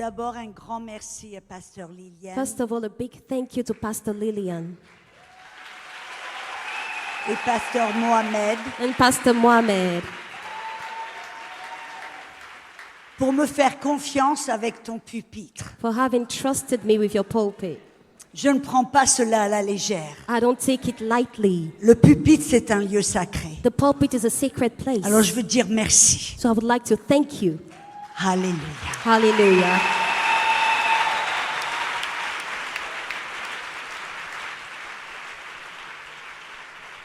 D'abord, un grand merci à Pasteur Liliane First of all, a big thank you to Pastor Lillian et Pasteur Mohamed and Pastor Mohamed pour me faire confiance avec ton pupitre. for having trusted me with your pulpit. Je ne prends pas cela à la légère. I don't take it lightly. Le pupitre, c'est un lieu sacré. The pulpit is a sacred place. Alors je veux dire merci. So I would like to thank you. Alléluia. Hallelujah.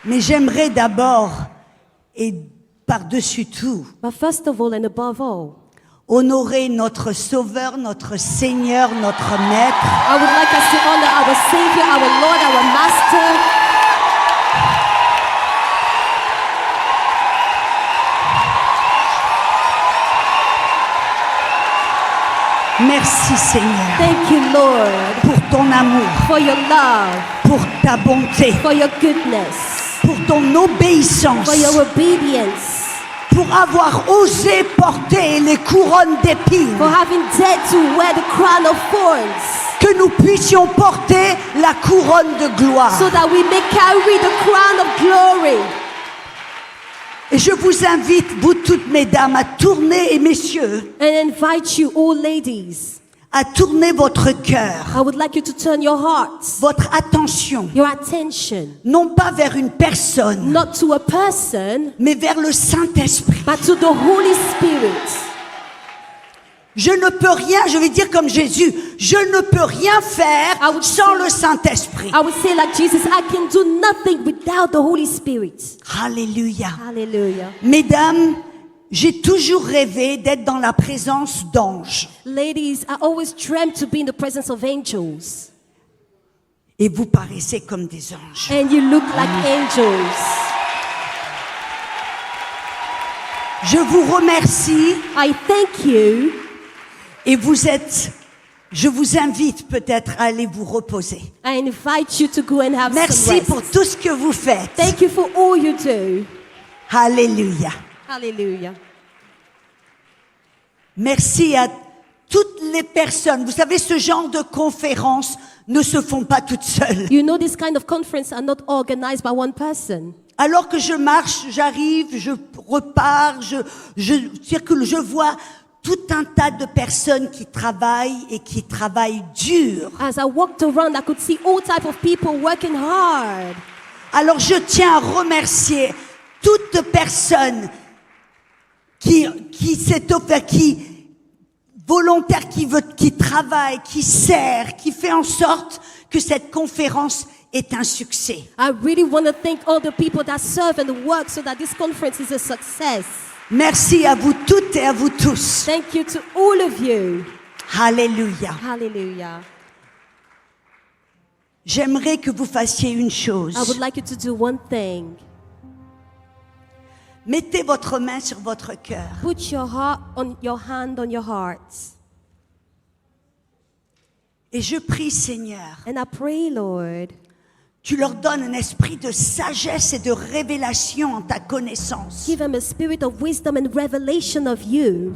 Mais j'aimerais d'abord, et par-dessus tout, But first of all and above all, honorer notre Sauveur, notre Seigneur, notre Maître, I would like us to honor our Savior, our Lord, our Master. merci Seigneur, Thank you, Lord, pour ton amour, for your love, pour ta bonté, for your goodness, pour ton obéissance, for your obedience, pour avoir osé porter les couronnes d'épines, for having dared to wear the crown of thorns, que nous puissions porter la couronne de gloire. so that we may carry the crown of glory. Et je vous invite, vous toutes mesdames, à tourner, et messieurs, And invite you, all ladies, à tourner votre cœur, I would like you to turn your hearts, votre attention, your attention, non pas vers une personne, not to a person, mais vers le Saint-Esprit. but to the Holy Spirit. Je ne peux rien, je vais dire comme Jésus, je ne peux rien faire I would sans say- le Saint-Esprit. I would say like Jesus, I can do nothing without the Holy Spirit. Alléluia. Hallelujah. Mesdames, j'ai toujours rêvé d'être dans la présence d'anges. Ladies, I always dreamt to be in the presence of angels. Et vous paraissez comme des anges. And you look like angels. Je vous remercie I thank you. et je vous invite peut-être à aller vous reposer. I invite you to go and have some Merci rest. pour tout ce que vous faites. Thank you for all you do. Alléluia. Hallelujah. Merci à toutes les personnes. Vous savez, ce genre de conférences ne se font pas toutes seules. You know, this kind of conference are not organized by one person. Alors que je marche, j'arrive, je repars, je circule, je vois tout un tas de personnes qui travaillent et qui travaillent dur. As I walked around, I could see all type of people working hard. Alors je tiens à remercier toute personne qui s'est offert, qui volontaire, qui travaille, qui sert, qui fait en sorte que cette conférence est un succès. I really want to thank all the people that serve and work so that this conference is a success. Merci à vous toutes et à vous tous. Thank you to all of you. Alléluia. Hallelujah. J'aimerais que vous fassiez une chose. I would like you to do one thing. Mettez votre main sur votre cœur. Put your hand on your heart. Et je prie, Seigneur, And I pray, Lord, tu leur donnes un esprit de sagesse et de révélation en ta connaissance. give them a spirit of wisdom and revelation of you.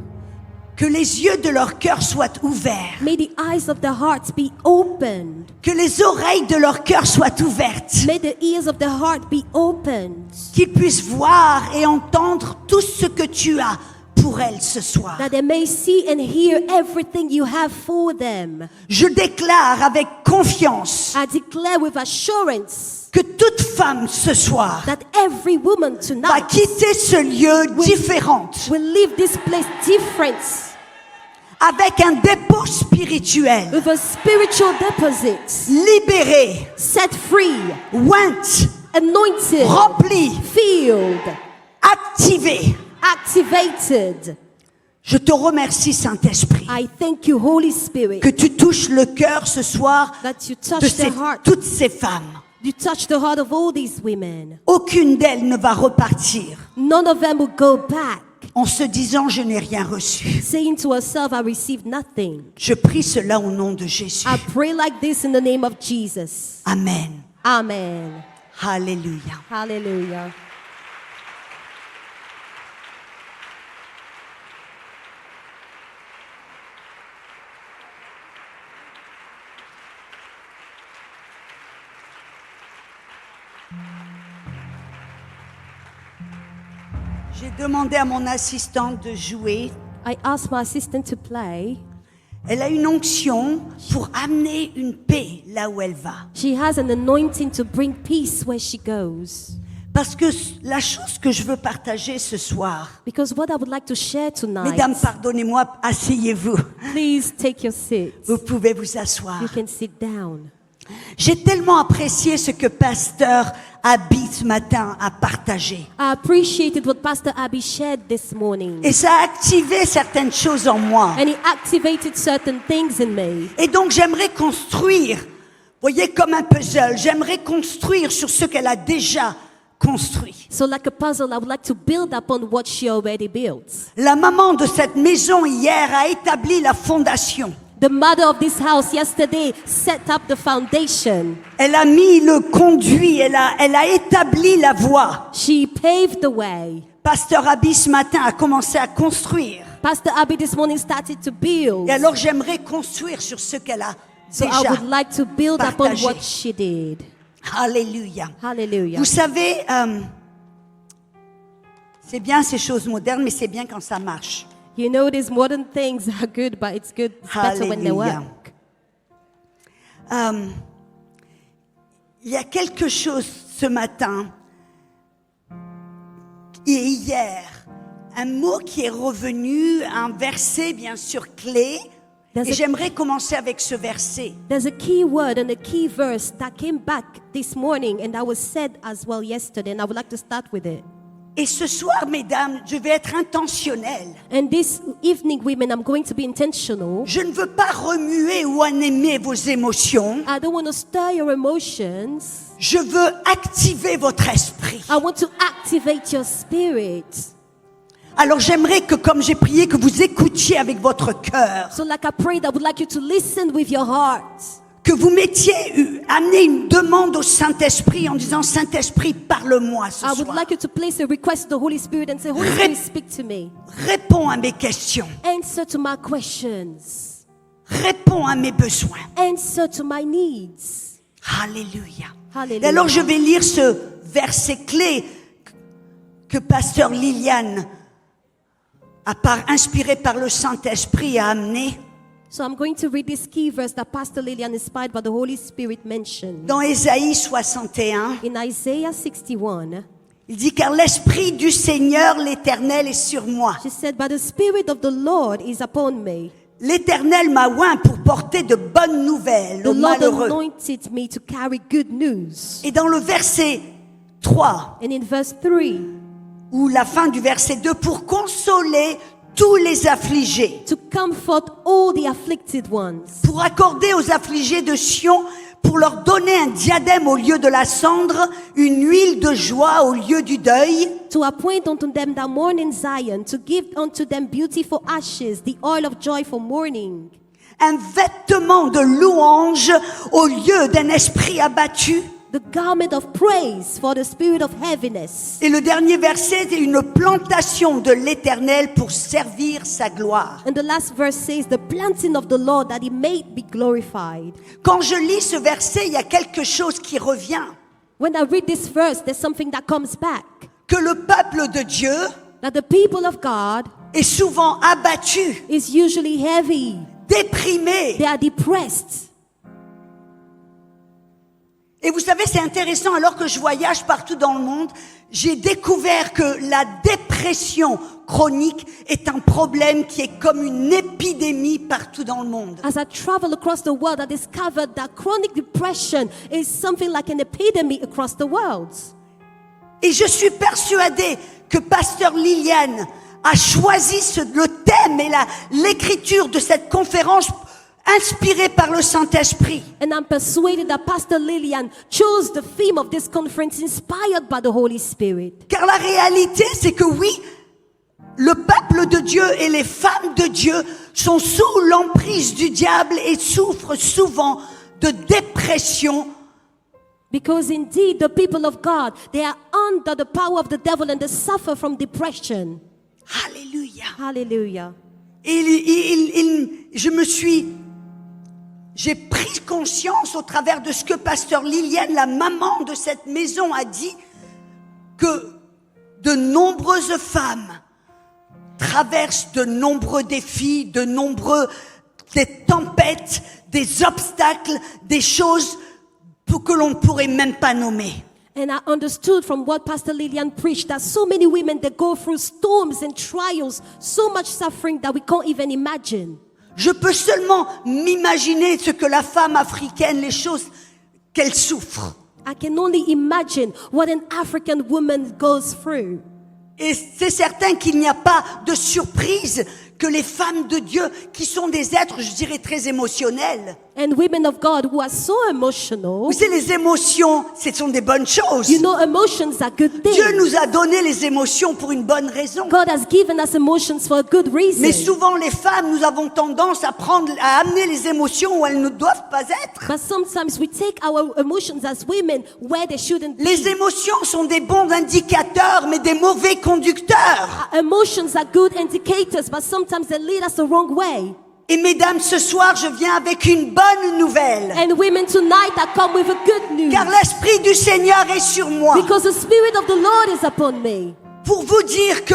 Que les yeux de leur cœur soient ouverts. May the eyes of their hearts be opened. Que les oreilles de leur cœur soient ouvertes. May the ears of their heart be opened. Qu'ils puissent voir et entendre tout ce que tu as pour elles ce soir. That they may see and hear everything you have for them. Je déclare avec confiance I declare with assurance que toute femme ce soir that every woman va tonight quitter ce lieu différente, will leave this place different, avec un dépôt spirituel, with a spiritual deposit, libéré, set free, oint, anointed, rempli, filled, activé. activated. Je te remercie, Saint-Esprit, I thank you, Holy Spirit, que tu touches le cœur ce soir that you de touch the heart. toutes ces femmes. You touch the heart of all these women. Aucune d'elles ne va repartir None of them will go back en se disant je n'ai rien reçu. saying to herself, I received nothing. Je prie cela au nom de Jésus. I pray like this in the name of Jesus. Amen. Amen. Alléluia. Hallelujah. J'ai demandé à mon assistante de jouer. I asked my assistant to play. Elle a une onction pour amener une paix là où elle va. She has an anointing to bring peace where she goes. Parce que la chose que je veux partager ce soir, Because what I would like to share tonight, mesdames, pardonnez-moi, asseyez-vous. please take your seat. Vous pouvez vous asseoir. You can sit down. J'ai tellement apprécié ce que Pasteur Abby ce matin a partagé. I appreciated what Pastor Abby shared this morning. Et ça a activé certaines choses en moi. And he activated certain things in me. Et donc j'aimerais construire, voyez, comme un puzzle, j'aimerais construire sur ce qu'elle a déjà construit. So like a puzzle, I would like to build upon what she already built. La maman de cette maison hier a établi la fondation. The mother of this house yesterday set up the foundation. Elle a mis le conduit, elle a établi la voie. She paved the way. Pasteur Abby ce matin a commencé à construire. Pastor Abby this morning started to build. Et alors j'aimerais construire sur ce qu'elle a So I déjà would like to build upon partagé. what she did. Alléluia. Hallelujah. Vous savez, c'est bien ces choses modernes, mais c'est bien quand ça marche. You know, these modern things are good, but it's better when they Hallelujah. work. Il y a quelque chose ce matin et hier, un mot qui est revenu, un verset bien sûr clé, There's et a- j'aimerais commencer avec ce verset. There's a key word and a key verse that came back this morning and that was said as well yesterday, and I would like to start with it. Et ce soir, mesdames, je vais être intentionnelle. And this evening, women, I'm going to be intentional. Je ne veux pas remuer ou animer vos émotions. I don't want to stir your emotions. Je veux activer votre esprit. I want to activate your spirit. Alors j'aimerais que, comme j'ai prié, que vous écoutiez avec votre cœur, So like I prayed, I would like you to listen with your heart. que vous amenez une demande au Saint-Esprit en disant, Saint-Esprit, parle-moi ce I would soir. like you to place a request to the Holy Spirit and say, Holy Spirit, speak to me. Réponds à mes questions. Answer to my questions. Réponds à mes besoins. Answer to my needs. Alléluia. Hallelujah. Et alors je vais lire ce verset clé que Pasteur Liliane, inspiré par le Saint-Esprit, a amené So I'm going to read this key verse that Pastor Lillian, inspired by the Holy Spirit, mentioned. dans Ésaïe 61. In Isaiah 61, Il dit, car l'Esprit du Seigneur, l'Éternel, est sur moi. she said, But the Spirit of the Lord is upon me. L'Éternel m'a oint pour porter de bonnes nouvelles The aux Lord malheureux. anointed me to carry good news. Et dans le verset 3, And in verse 3, ou la fin du verset 2, pour consoler tous les affligés, to comfort all the afflicted ones, pour accorder aux affligés de Sion, pour leur donner un diadème au lieu de la cendre, une huile de joie au lieu du deuil, to appoint unto them that mourn in Zion, to give unto them beauty for ashes, the oil of joy for mourning, un vêtement de louange au lieu d'un esprit abattu. the garment of praise for the spirit of heaviness. Et le dernier verset, c'est une plantation de l'Éternel pour servir sa gloire. And the last verse says, the planting of the Lord that he may be glorified. Quand je lis ce verset, il y a quelque chose qui revient. When I read this verse, there's something that comes back. Que le peuple de Dieu That the people of God est souvent abattu, is usually heavy. déprimé. They are depressed. Et vous savez, c'est intéressant, alors que je voyage partout dans le monde, j'ai découvert que la dépression chronique est un problème qui est comme une épidémie partout dans le monde. As I travel across the world, I discovered that chronic depression is something like an epidemic across the world. Et je suis persuadée que Pasteur Liliane a choisi le thème et l'écriture de cette conférence inspirée par le Saint-Esprit. And I'm persuaded that Pastor Lillian chose the theme of this conference inspired by the Holy Spirit. Car la réalité, c'est que oui, le peuple de Dieu et les femmes de Dieu sont sous l'emprise du diable et souffrent souvent de dépression. Because indeed, the people of God, they are under the power of the devil and they suffer from depression. Alléluia. Hallelujah. Et j'ai pris conscience au travers de ce que Pasteur Liliane, la maman de cette maison, a dit, que de nombreuses femmes traversent de nombreux défis, des tempêtes, des obstacles, des choses que l'on ne pourrait même pas nommer. And I understood from what Pastor Lillian preached that so many women, they go through storms and trials, so much suffering that we can't even imagine. Je peux seulement m'imaginer ce que la femme africaine, les choses qu'elle souffre. I can only imagine what an African woman goes through. Et c'est certain qu'il n'y a pas de surprise que les femmes de Dieu, qui sont des êtres, je dirais, très émotionnels. And women of God who are so emotional. Vous savez, les émotions, ce sont des bonnes choses. You know, emotions are good things. Dieu nous a donné les émotions pour une bonne raison. God has given us emotions for a good reason. Mais souvent, les femmes, nous avons tendance à amener les émotions où elles ne doivent pas être. But sometimes we take our emotions as women where they shouldn't be. Les émotions sont des bons indicateurs, mais des mauvais conducteurs. Emotions are good indicators, but sometimes they lead us the wrong way. Et mesdames, ce soir, je viens avec une bonne nouvelle. And women, tonight I come with a good news. Car l'Esprit du Seigneur est sur moi. Because the Spirit of the Lord is upon me. Pour vous dire que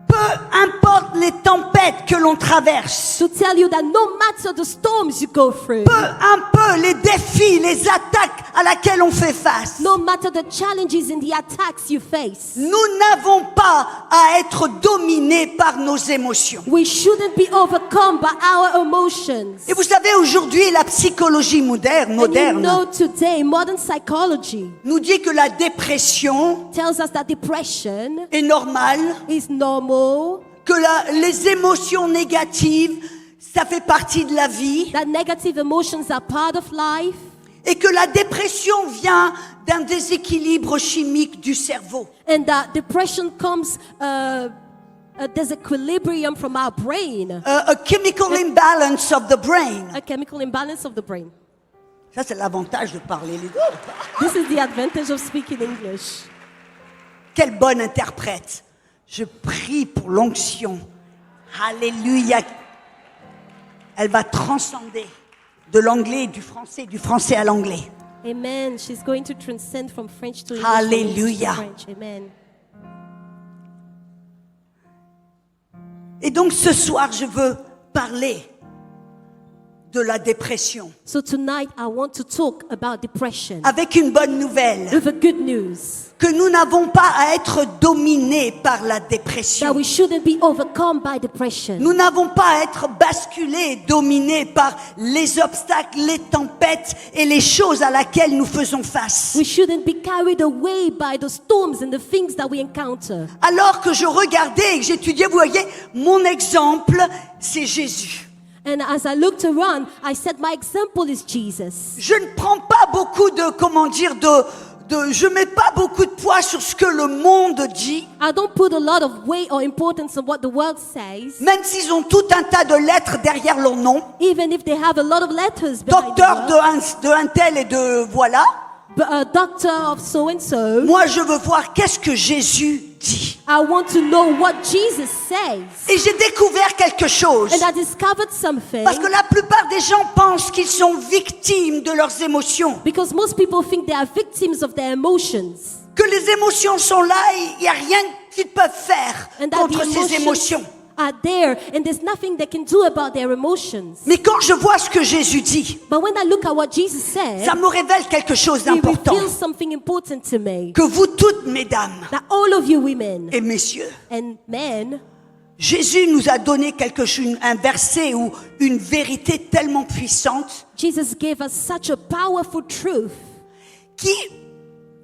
peu importe les tempêtes que l'on traverse, To tell you that no matter the storms you go through, peu les défis, les attaques à laquelle on fait face, no matter the challenges and the attacks you face, nous n'avons pas à être dominés par nos émotions. we shouldn't be overcome by our emotions. Et vous savez, aujourd'hui, la psychologie moderne And you know today, modern psychology nous dit que la dépression tells us that depression est normale, is normal, que les émotions négatives, ça fait partie de la vie, that negative emotions are part of life, et que la dépression vient d'un déséquilibre chimique du cerveau. and that depression comes a disequilibrium from our brain, A chemical imbalance of the brain. a chemical imbalance of the brain. Ça, c'est l'avantage de parler les deux. This is the advantage of speaking English. Quelle bonne interprète. Je prie pour l'onction. Alléluia. Elle va transcender de l'anglais et du français à l'anglais. Amen. She's going to transcend from French to English. Hallelujah. From English to French. Amen. Et donc ce soir, je veux parler de la dépression. So tonight I want to talk about depression Avec une bonne nouvelle. with a good news. Que nous n'avons pas à être dominés par la That dépression. we shouldn't be overcome by depression. Nous n'avons pas à être basculés, dominés par les obstacles, les tempêtes et les choses à laquelle nous faisons face. We shouldn't be carried away by the storms and the things that we encounter. Alors que je regardais et que j'étudiais, vous voyez, mon exemple, c'est Jésus. And as I looked around, I said, my example is Jesus. Je ne prends pas beaucoup je mets pas beaucoup de poids sur ce que le monde dit, I don't put a lot of weight or importance on what the world says, même s'ils ont tout un tas de lettres derrière leur nom. even if they have a lot of letters behind Docteur the de un tel et de voilà. but a doctor of so and so. Moi, je veux voir qu'est-ce que Jésus dit. I want to know what Jesus says. Et j'ai découvert quelque chose. And I discovered something. Parce que la plupart des gens pensent qu'ils sont victimes de leurs émotions. Because most people think they are victims of their emotions. Que les émotions sont là et il n'y a rien qu'ils peuvent faire And that contre the ces émotions. are there and there's nothing they can do about their emotions. Mais quand je vois ce que Jésus dit, But when I look at what Jesus said, ça me révèle quelque chose it d'important. reveals something important to me. Que vous toutes, mesdames That all of you women et messieurs, and men, Jésus nous a donné un verset ou une vérité tellement puissante Jesus gave us such a powerful truth qui,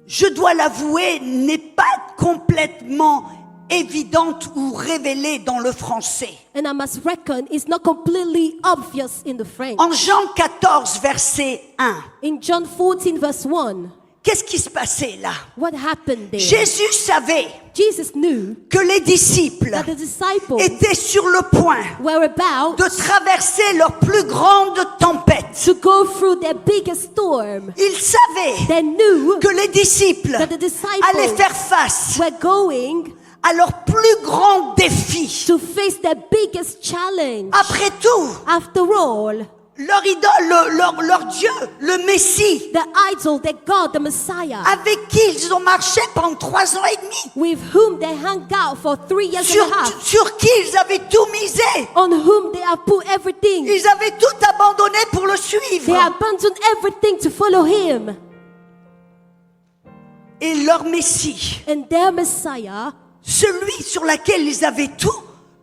je dois l'avouer, n'est pas complètement évidente ou révélée dans le français. and I must reckon it's not completely obvious in the French. En Jean 14, verset 1, In John 14 verse 1, qu'est-ce qui se passait là? what happened there? Jésus savait Jesus knew que les disciples that the disciples étaient sur le point were about de traverser leur plus grande tempête. to go through their biggest storm. Ils savaient They knew que les disciples that the disciples allaient faire face were going à leur plus grand défi. to face their biggest challenge. Après tout, After all, leur idole, leur Dieu, le Messie, the idol, the God, the Messiah, avec qui ils ont marché pendant 3 ans et demi, with whom they hung out for 3 years sur, and a half, sur qui ils avaient tout misé. on whom they have put everything. Ils avaient tout abandonné pour le They suivre. abandoned everything to follow him. Et leur Messie, And their Messiah, celui sur lequel ils avaient tout,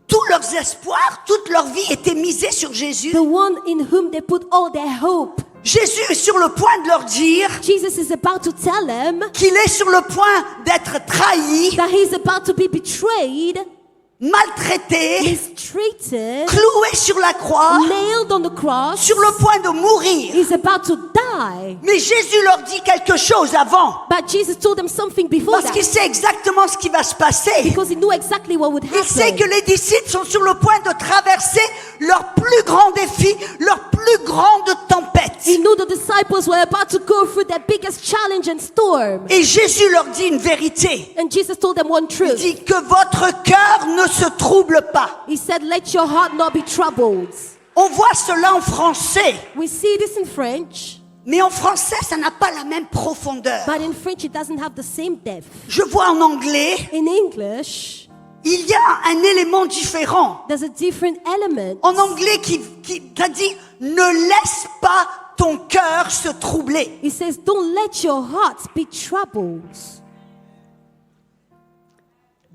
tous leurs espoirs, toute leur vie était misée sur Jésus. the one in whom they put all their hope. Jésus est sur le point de leur dire Jesus is about to tell them qu'il est sur le point d'être trahi, that he's about to be betrayed, maltraité, mistreated, cloué sur la croix, nailed on the cross. sur le point de mourir. He's about to die. Mais Jésus leur dit quelque chose avant, But Jesus told them something before parce that, qu'il sait exactement ce qui va se passer. because he knew exactly what would Il sait que happen. les disciples sont sur le point de traverser leur plus grand défi, leur plus grande tempête. He knew the disciples were about to go through their biggest challenge and storm. Et Jésus leur dit une vérité. And Jesus told them one Il truth. dit que votre cœur ne se trouble pas. He said, let your heart not be troubled. On voit cela en français, We see this in French, mais en français, ça n'a pas la même profondeur. but in French it doesn't have the same depth. Je vois en anglais, In English, il y a un élément différent. there's a different element. En anglais qui t'a dit, ne laisse pas ton cœur se troubler. It says, don't let your heart be troubled.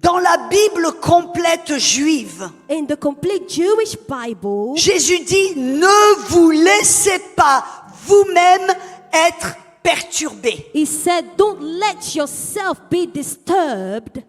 Dans la Bible complète juive, In the complete Jewish Bible, Jésus dit, ne vous laissez pas vous-même être perturbés. he said, don't let yourself be disturbed.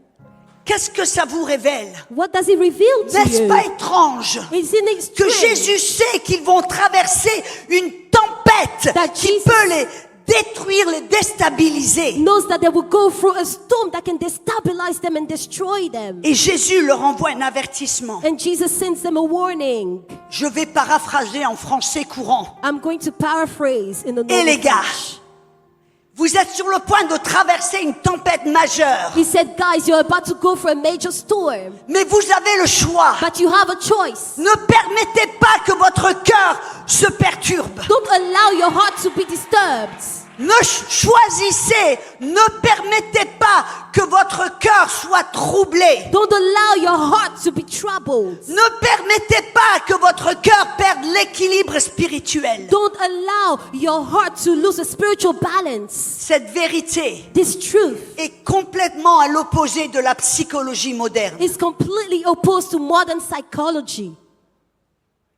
Qu'est-ce que ça vous révèle? What does it reveal to N'est-ce you? pas étrange Isn't it que strange Jésus sait qu'ils vont traverser une tempête That qui Jesus- peut les détruire, les déstabiliser? knows that they will go through a storm that can destabilize them and destroy them. Et Jésus leur envoie un avertissement. And Jesus sends them a warning. Je vais paraphraser en français courant. I'm going to paraphrase in the Et normal les gars, French. vous êtes sur le point de traverser une tempête majeure, He said, guys, you're about to go for a major storm, mais vous avez le choix. but you have a choice. Ne permettez pas que votre cœur se perturbe. Don't allow your heart to be disturbed. Ne choisissez, ne permettez pas que votre cœur soit troublé. Don't allow your heart to be troubled. Ne permettez pas que votre cœur perde l'équilibre spirituel. Don't allow your heart to lose a spiritual balance. Cette vérité This truth est complètement à l'opposé de la psychologie moderne. is completely opposed to modern psychology.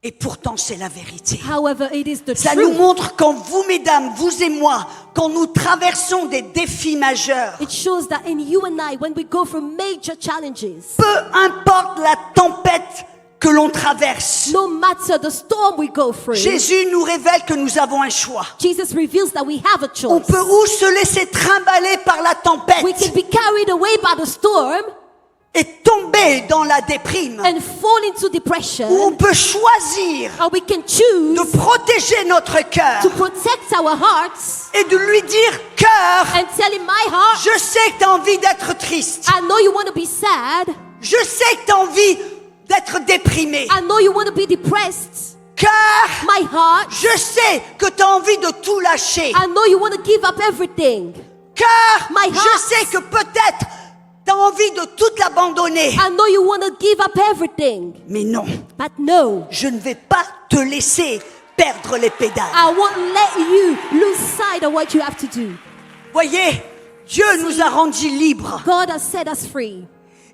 Et pourtant, c'est la vérité. However, it is the Ça nous truth. montre quand vous, mesdames, vous et moi, quand nous traversons des défis majeurs, It shows that in you and I, when we go through major challenges, peu importe la tempête que l'on traverse, no matter the storm we go through, Jésus nous révèle que nous avons un choix. Jesus reveals that we have a On choice. peut ou se laisser trimballer par la We tempête can be carried away by the storm et tomber dans la déprime, and fall into depression, ou on peut choisir or we can de choose protéger notre cœur to protect our hearts et de lui dire, cœur, and tell him, my heart, je sais que tu as envie d'être triste, I know you want to be sad, je sais que tu as envie d'être déprimé, I know you want to be depressed, cœur, my heart, je sais que tu as envie de tout lâcher, I know you want to give up everything, cœur, My je heart. sais que peut-être tu as envie de tout abandonner, I know you want to give up everything, mais non, but no, je ne vais pas te laisser perdre les pédales. I won't let you lose sight of what you have to do. Voyez, Dieu nous a rendus libres God has set us free,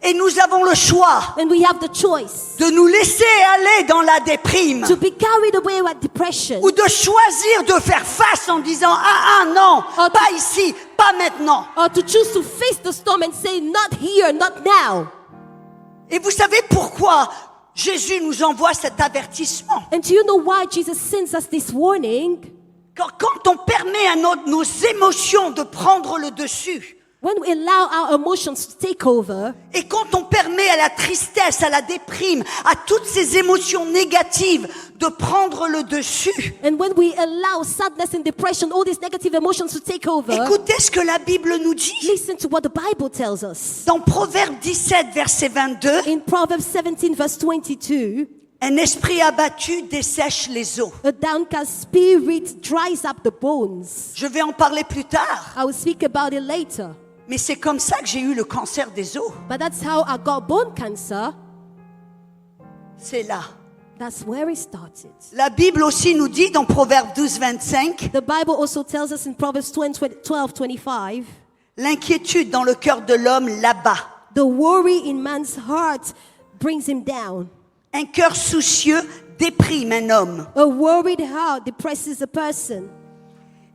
et nous avons le choix and we have the choice de nous laisser aller dans la déprime to be carried away with depression, ou de choisir de faire face en disant ah non, Oh, pas ici, pas maintenant. or to choose to face the storm and say, not here, not now. Et vous savez pourquoi Jésus nous envoie cet avertissement? And do you know why Jesus sends us this warning? Quand on permet à nos émotions de prendre le dessus, When we allow our emotions to take over, et quand on permet à la tristesse, à la déprime, à toutes ces émotions négatives de prendre le dessus, and when we allow sadness and depression, all these negative emotions to take over, écoutez ce que la Bible nous dit. listen to what the Bible tells us. Dans Proverbe 17, verset 22, In Proverbs 17, verse 22, Un esprit abattu dessèche les os. A downcast spirit dries up the bones. Je vais en parler plus tard, I will speak about it later. mais c'est comme ça que j'ai eu le cancer des os. But that's how I got bone cancer. C'est là. That's where it started. La Bible aussi nous dit dans Proverbe 12, 25, The Bible also tells us in Proverbs 12:25, l'inquiétude dans le cœur de l'homme l'abat. the worry in man's heart brings him down. Un cœur soucieux déprime un homme. A worried heart depresses a person.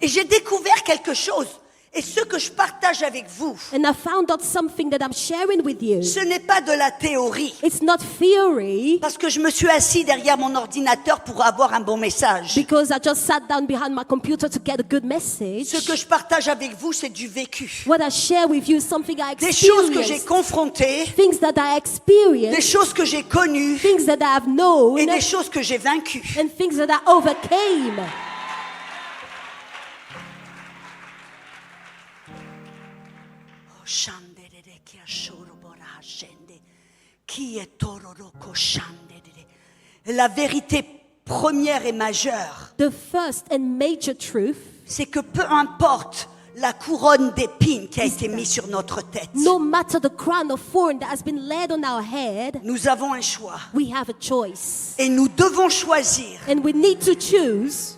Et j'ai découvert quelque chose. Et ce que je partage avec vous, And I found out something that I'm sharing with you. ce n'est pas de la théorie. It's not theory, Parce que je me suis assis derrière mon ordinateur pour avoir un bon message. because I just sat down behind my computer to get a good message. Ce que je partage avec vous, c'est du vécu. What I share with you is something I Des choses que j'ai experienced, confrontées, things that I des experienced, choses que j'ai connues things that I have known, et des choses que j'ai vaincues. and things that I overcame. La vérité première et majeure, The first and major truth, c'est que peu importe la couronne d'épines qui a été mise sur notre tête, no matter the crown of thorn that has been laid on our head, nous avons un choix. we have a choice. Et nous devons choisir And we need to choose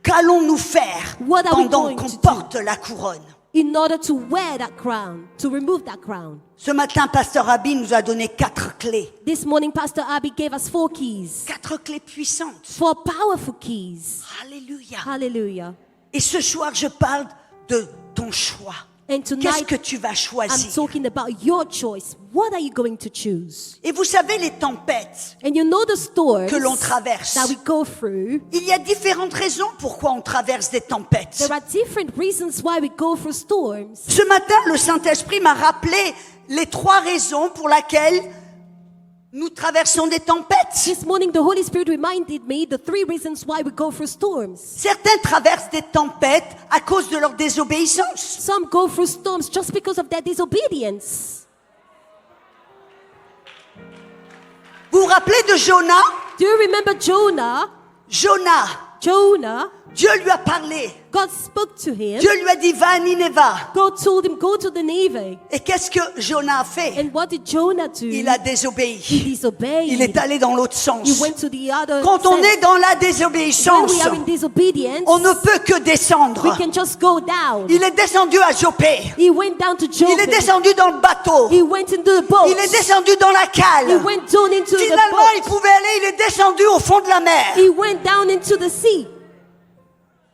qu'allons-nous faire What are we pendant going qu'on to do? porte la couronne. in order to wear that crown, to remove that crown. Ce matin, Pasteur Abi nous a donné 4 clés. This morning, Pastor Abby gave us 4 keys, 4 clés puissantes. 4 powerful keys. Alléluia. Hallelujah. Et ce soir, je parle de ton choix. And Qu'est-ce tonight, que tu vas I'm choisir? talking about your choice. What are you going to choose? Et vous savez, les tempêtes, And you know the storms que l'on traverse. that we go through. Il y a différentes raisons pourquoi on traverse des tempêtes. There are different reasons why we go through storms. Ce matin, le Saint-Esprit m'a rappelé les 3 raisons pour lesquelles nous traversons des tempêtes. This morning, the Holy Spirit reminded me the 3 reasons why we go through storms. Certains traversent des tempêtes à cause de leur désobéissance. Some go through storms just because of their disobedience. Vous vous rappelez de Jonas? Do you remember Jonah? Jonah, Dieu lui a parlé. God spoke to him. Dieu lui a dit, va à Nineveh. God told him, go to the Nineveh. Et qu'est-ce que Jonas a fait? And what did Jonah do? Il a He désobéi. disobeyed. Il est allé dans l'autre sens. He went to the other Quand on sense. est dans la When désobéissance, we are in disobedience, on ne peut que descendre. we can just go down. Il est descendu à Joppé. He went down to Il Job. est descendu dans le bateau. He went into the boat. Il est descendu dans la He cale. went down into the Finalement, il boat. pouvait aller, il est descendu au fond de la mer. He went down into the sea.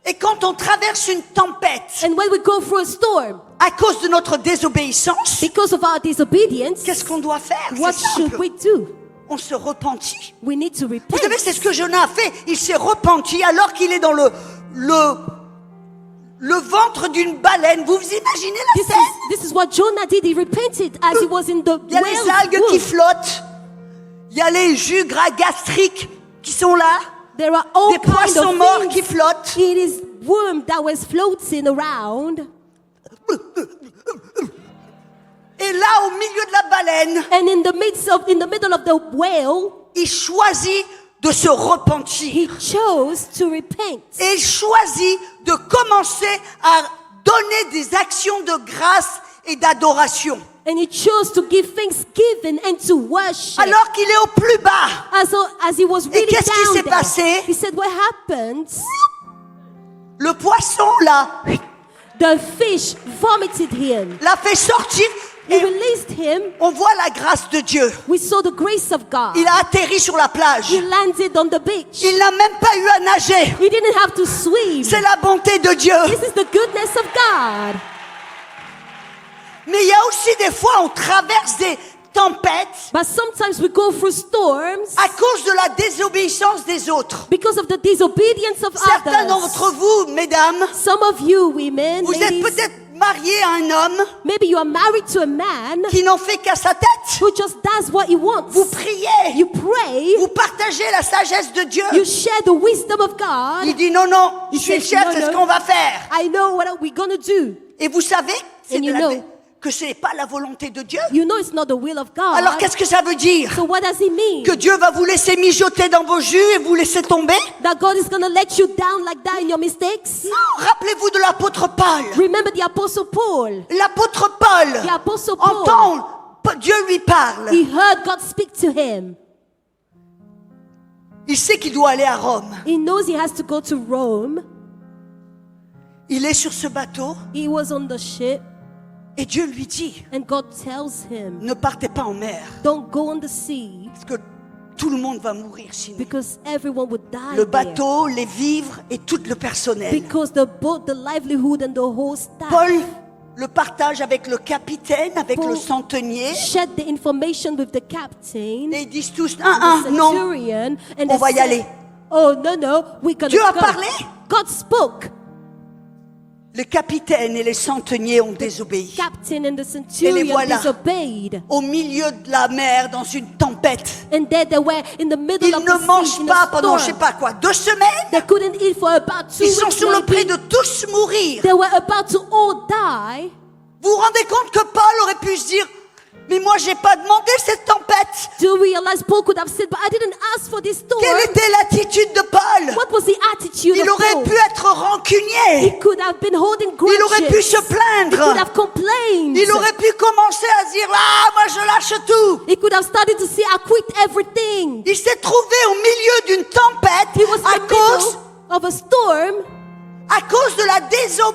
Et quand on traverse une tempête And when we go through a storm, à cause de notre désobéissance, because of our disobedience, qu'est-ce qu'on doit faire? what C'est should simple. we do? On se repentit. We need to Vous repent. savez, c'est ce que Jonas a fait. Il s'est repenti alors qu'il est dans le ventre d'une baleine. Vous vous imaginez la scène? This is what Jonah did. He repented as he was in the Il y a les whale's algues qui womb. flottent. Il y a les jus gras gastriques qui sont là. There are all Des kinds poissons of morts qui things flottent. in his womb that was floating around. Et là, au milieu de la baleine, And in the middle of the whale, il choisit de se repentir. he chose to repent. Et il choisit de commencer à donner des actions de grâce et d'adoration. And he chose to give thanksgiving and to worship. Alors qu'il est au plus bas. As he was really qu'est-ce qui down s'est there, passé? he said, what happened? Le poisson, là, The fish vomited him. l'a fait sortir. He Et released him. on voit la grâce de Dieu. We saw the grace of God. Il a atterri sur la plage. He landed on the beach. Il n'a même pas eu à nager. He didn't have to swim. C'est la bonté de Dieu. This is the goodness of God. Mais il y a aussi des fois, on traverse des tempêtes But sometimes we go through storms à cause de la désobéissance des autres. because of the disobedience of Certains others. d'entre vous, mesdames, Some of you women, vous êtes ladies, peut-être mariés à un homme maybe you are married to a man qui n'en fait qu'à sa tête. who just does what he wants. Vous priez, You pray, vous partagez la sagesse de Dieu. you share the wisdom of God. Il dit non, non, je Il suis le says, chef, no, c'est ce no. qu'on va faire. I know what we're going to do. Et vous savez, c'est And de you la know. que ce n'est pas la volonté de Dieu. You know it's not the will of God. Alors qu'est-ce que ça veut dire? So what does it mean? Que Dieu va vous laisser mijoter dans vos jus et vous laisser tomber? That God is going to let you down like that in your mistakes? Non, rappelez-vous de l'apôtre Paul. Remember the Apostle Paul. L'apôtre Paul The Apostle Paul. entend, Dieu lui parle. He heard God speak to him. Il sait qu'il doit aller à Rome. He knows he has to go to Rome. Il est sur ce bateau He was on the ship, et Dieu lui dit, and God tells him, ne partez pas en mer don't go on the sea, parce que tout le monde va mourir sinon. because everyone would die Le there. bateau, les vivres et tout le personnel. Because the boat, the livelihood, and the whole staff Paul le partage avec le capitaine, avec Paul le centenier. shared the information with the captain, Et ils disent tous, the non, centurion, and on they va y said, aller. oh no, we're gonna Dieu a go. parlé. God spoke. Le capitaine et les centeniers ont désobéi. Captain and the Et les centurion voilà. disobeyed. Au milieu de la mer, dans une tempête. And there they were in the middle Ils of ne the sea mangent in pas a pendant, je sais storm. pas quoi, 2 semaines. They couldn't eat for about 2 Ils sont weeks. sur le prix maybe. de tous mourir. They were about to all die. Vous vous rendez compte que Paul aurait pu se dire, mais moi j'ai pas demandé cette tempête. Do you realize Paul could have said, but I didn't ask for this storm. Quelle était l'attitude de Paul? What was the attitude Il of aurait Paul? pu être rancunier. He could have been holding grudges. Il aurait pu se He could plaindre. have complained. Il aurait pu commencer à se dire, ah, moi je lâche tout. He could have started to say, I quit everything. Il s'est trouvé au milieu d'une tempête He was in à the cause middle of a storm de la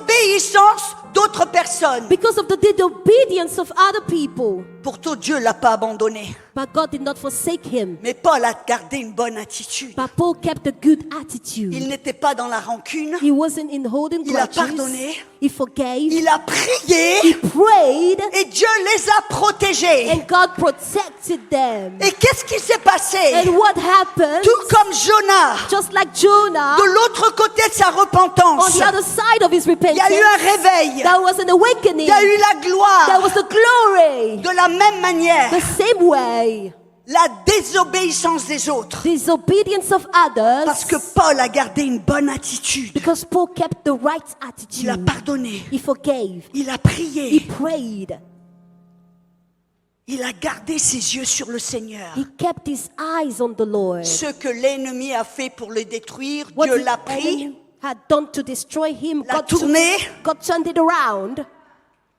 désobéissance d'autres personnes. because of the disobedience of other people. Pourtant, Dieu l'a pas abandonné. But God did not forsake him. Mais Paul a gardé une bonne attitude. But Paul kept a good attitude. Il n'était pas dans la rancune. He wasn't in holding Il a grudges. pardonné. He forgave. Il a He prié prayed. et Dieu les a protégés. And God protected them. Et qu'est-ce qui s'est passé? And what happened? Tout comme Jonas, Just like Jonah, de l'autre côté de sa on repentance, the other side of his il y repentance, a eu un réveil. there was an awakening. Il y a eu la There gloire. was the glory. De la même manière, The same way, la désobéissance des autres. disobedience of Parce others, que Paul a gardé une bonne attitude. because Paul kept the right Il a attitude. pardonné. He forgave. Il a He prié. prayed. Il a gardé ses yeux sur le Seigneur. He kept his eyes on the Lord. Ce que l'ennemi a fait pour le détruire, What Dieu the l'a pris. enemy had done to destroy him, l'a God took tourné. it- God turned it around.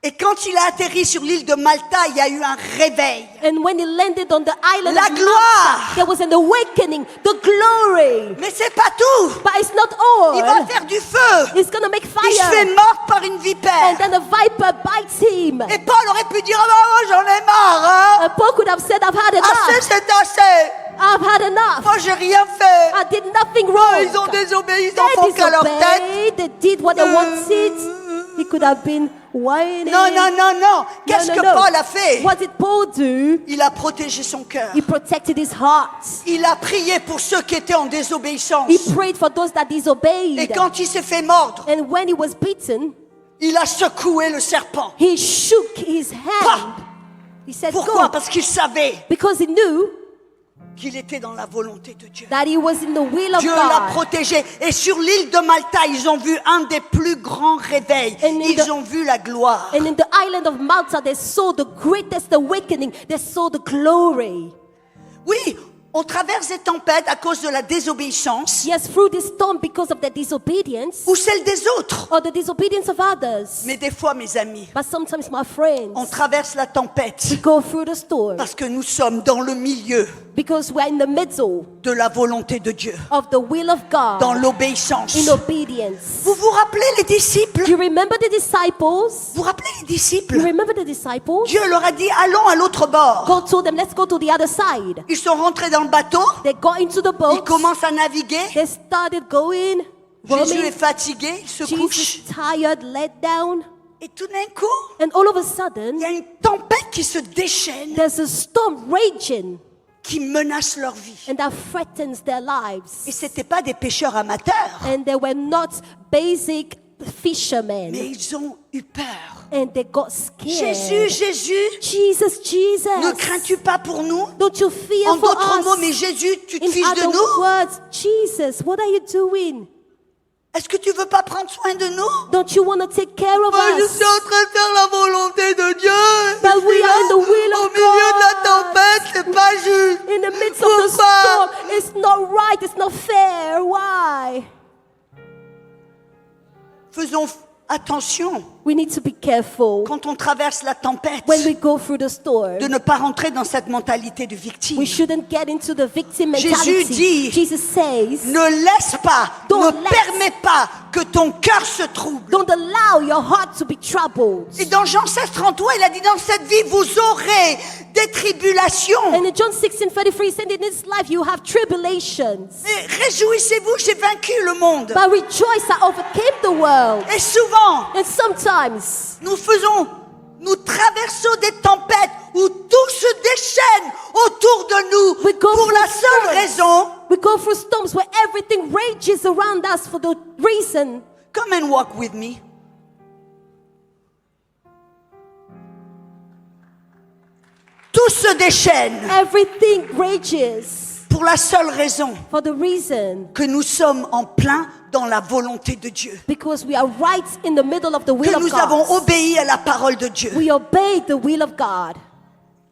Et quand il a atterri sur l'île de Malta, il y a eu un réveil. And when he landed on the island La of gloire. Malta, there was an awakening, the glory. Mais c'est pas tout. But it's not Il va all. faire du feu. It's gonna make Il se fait fire. mordre par une And vipère. then a viper bites him. Et Paul aurait pu dire, ah bah, moi, j'en ai marre. Hein. Paul could have said, I've had Assez, enough. c'est assez. I've had enough. Moi, j'ai rien fait. I did nothing wrong. Ils ont désobéi, ils They en font qu'à leur tête. disobeyed. They did what they wanted. He could have been whining. Non, non, non, non. Qu'est-ce que Paul a fait? What did Paul do? Il a protégé son cœur. He protected his heart. Il a prié pour ceux qui étaient en désobéissance. He prayed for those that Et disobeyed. quand il s'est fait mordre, And when he was beaten, il a secoué le serpent. he shook his hand. He said, Pourquoi? go. Parce qu'il savait Because he knew qu'il était dans la volonté de Dieu. that he was in the will of Dieu l'a God. protégé. Et sur l'île de Malta, ils ont vu un des plus grands réveils. And in Ils ont vu la gloire. And in the island of Malta, they saw the greatest awakening. They saw the glory. Oui, on traverse des tempêtes à cause de la désobéissance Yes, through this storm because of their disobedience ou celle des autres. or the disobedience of others. Mais des fois, mes amis, But sometimes, my friends, on traverse la tempête we go through the storm parce que nous sommes dans le milieu because we're in the middle de la volonté de Dieu, of the will of God, dans l'obéissance. in obedience. Vous vous rappelez les disciples? Do you remember the disciples? Vous vous rappelez les You disciples? remember the disciples? Dieu leur a dit, allons à l'autre bord. God told them, let's go to the other side. Ils sont rentrés dans le bateau, They got into the ils boat. commencent à naviguer. They started going, Jésus est roaming. fatigué, il se couche. Jesus tired, let down. Et tout d'un coup, And all of a il sudden, y a une tempête qui se déchaîne, there's a storm raging qui menace leur vie. and that threatens their Et lives. c'était pas des pêcheurs amateurs, And they were not basic fishermen. mais ils ont eu peur. And they got scared. Jésus, Jésus, Jesus, ne Jesus. crains-tu pas pour nous? Don't you fear En for d'autres mots, mais us? Jésus, tu te In fiches de other nous? words, Jesus, what are you doing? Est-ce que tu veux pas prendre soin de nous? Don't you want to take care of Je us? suis en train de faire la volonté de Dieu. But Je we suis are in the will au of milieu de la God. tempête, c'est pas juste. In the midst of the Pourquoi? storm, it's not right, it's not fair. Why? Faisons attention We need to be careful quand on traverse la tempête when we go through the storm. de ne pas rentrer dans cette mentalité de victime. We shouldn't get into the victim Jésus mentality. dit, Jesus says, Ne laisse pas, Don't ne let- permets pas que ton cœur se trouble. don't allow your heart to be troubled. Et dans Jean 16:33, il a dit, dans cette vie, vous aurez des tribulations. And in John 16:33, he said, in this life you have tribulations. Mais réjouissez-vous, j'ai vaincu le monde. But rejoice, I overcame the world. Et souvent, And sometimes nous traversons des tempêtes où tout se déchaîne autour de nous we go pour through la seule storms. raison, We go through storms where everything rages around us for the reason. come and walk with me. Tout se déchaîne Everything rages pour la seule raison for the reason que nous sommes en plein dans la volonté de Dieu. because we are right in the middle of the will Que of nous avons God. obéi à la parole de Dieu. We obey the will of God.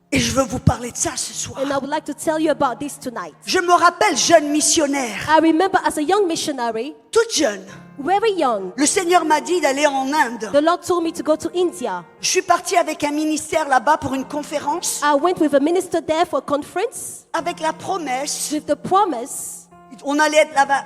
Et je veux vous parler de ça ce soir. And I would like to tell you about this tonight. Je me rappelle, jeune missionnaire, I remember as a young missionary, toute jeune, very young, le Seigneur m'a dit d'aller en Inde. the Lord told me to go to India. Je suis partie avec un ministère là-bas pour une conférence, I went with a minister there for a conference avec la promesse, with the promise on allait être là-bas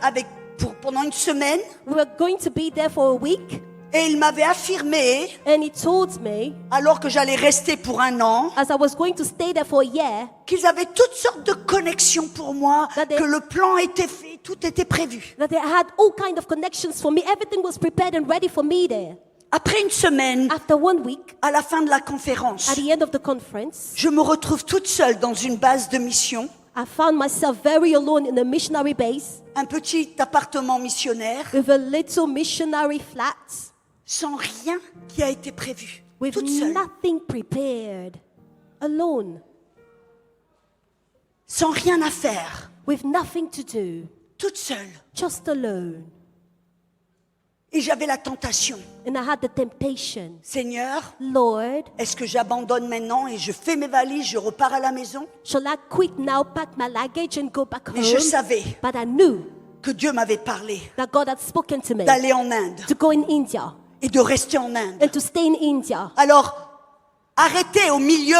pendant une semaine, we were going to be there for a week. et il m'avait affirmé, And he told me, alors que j'allais rester pour un an, as I was going to stay there for a year, qu'ils avaient toutes sortes de connexions pour moi, que le plan était fait, tout était prévu. that they had all kind of connections for me. Everything was prepared and ready for me there. Après une semaine, After 1 week, à la fin de la conférence, at the end of the conference, je me retrouve toute seule dans une base de mission, I found myself very alone in a missionary base un petit appartement missionnaire, with a little missionary flat sans rien qui a été prévu, with toute seule, nothing prepared, alone, sans rien à faire, with nothing to do, toute seule. just alone. Et j'avais la tentation, And I had the temptation, Seigneur, Lord, est-ce que j'abandonne maintenant et je fais mes valises, je repars à la maison? shall I quit now, pack my luggage and go back Mais je home? savais But I knew que Dieu m'avait parlé that God had spoken to me d'aller en Inde to go in India et de rester en Inde. and to stay in India. Alors, arrêter au milieu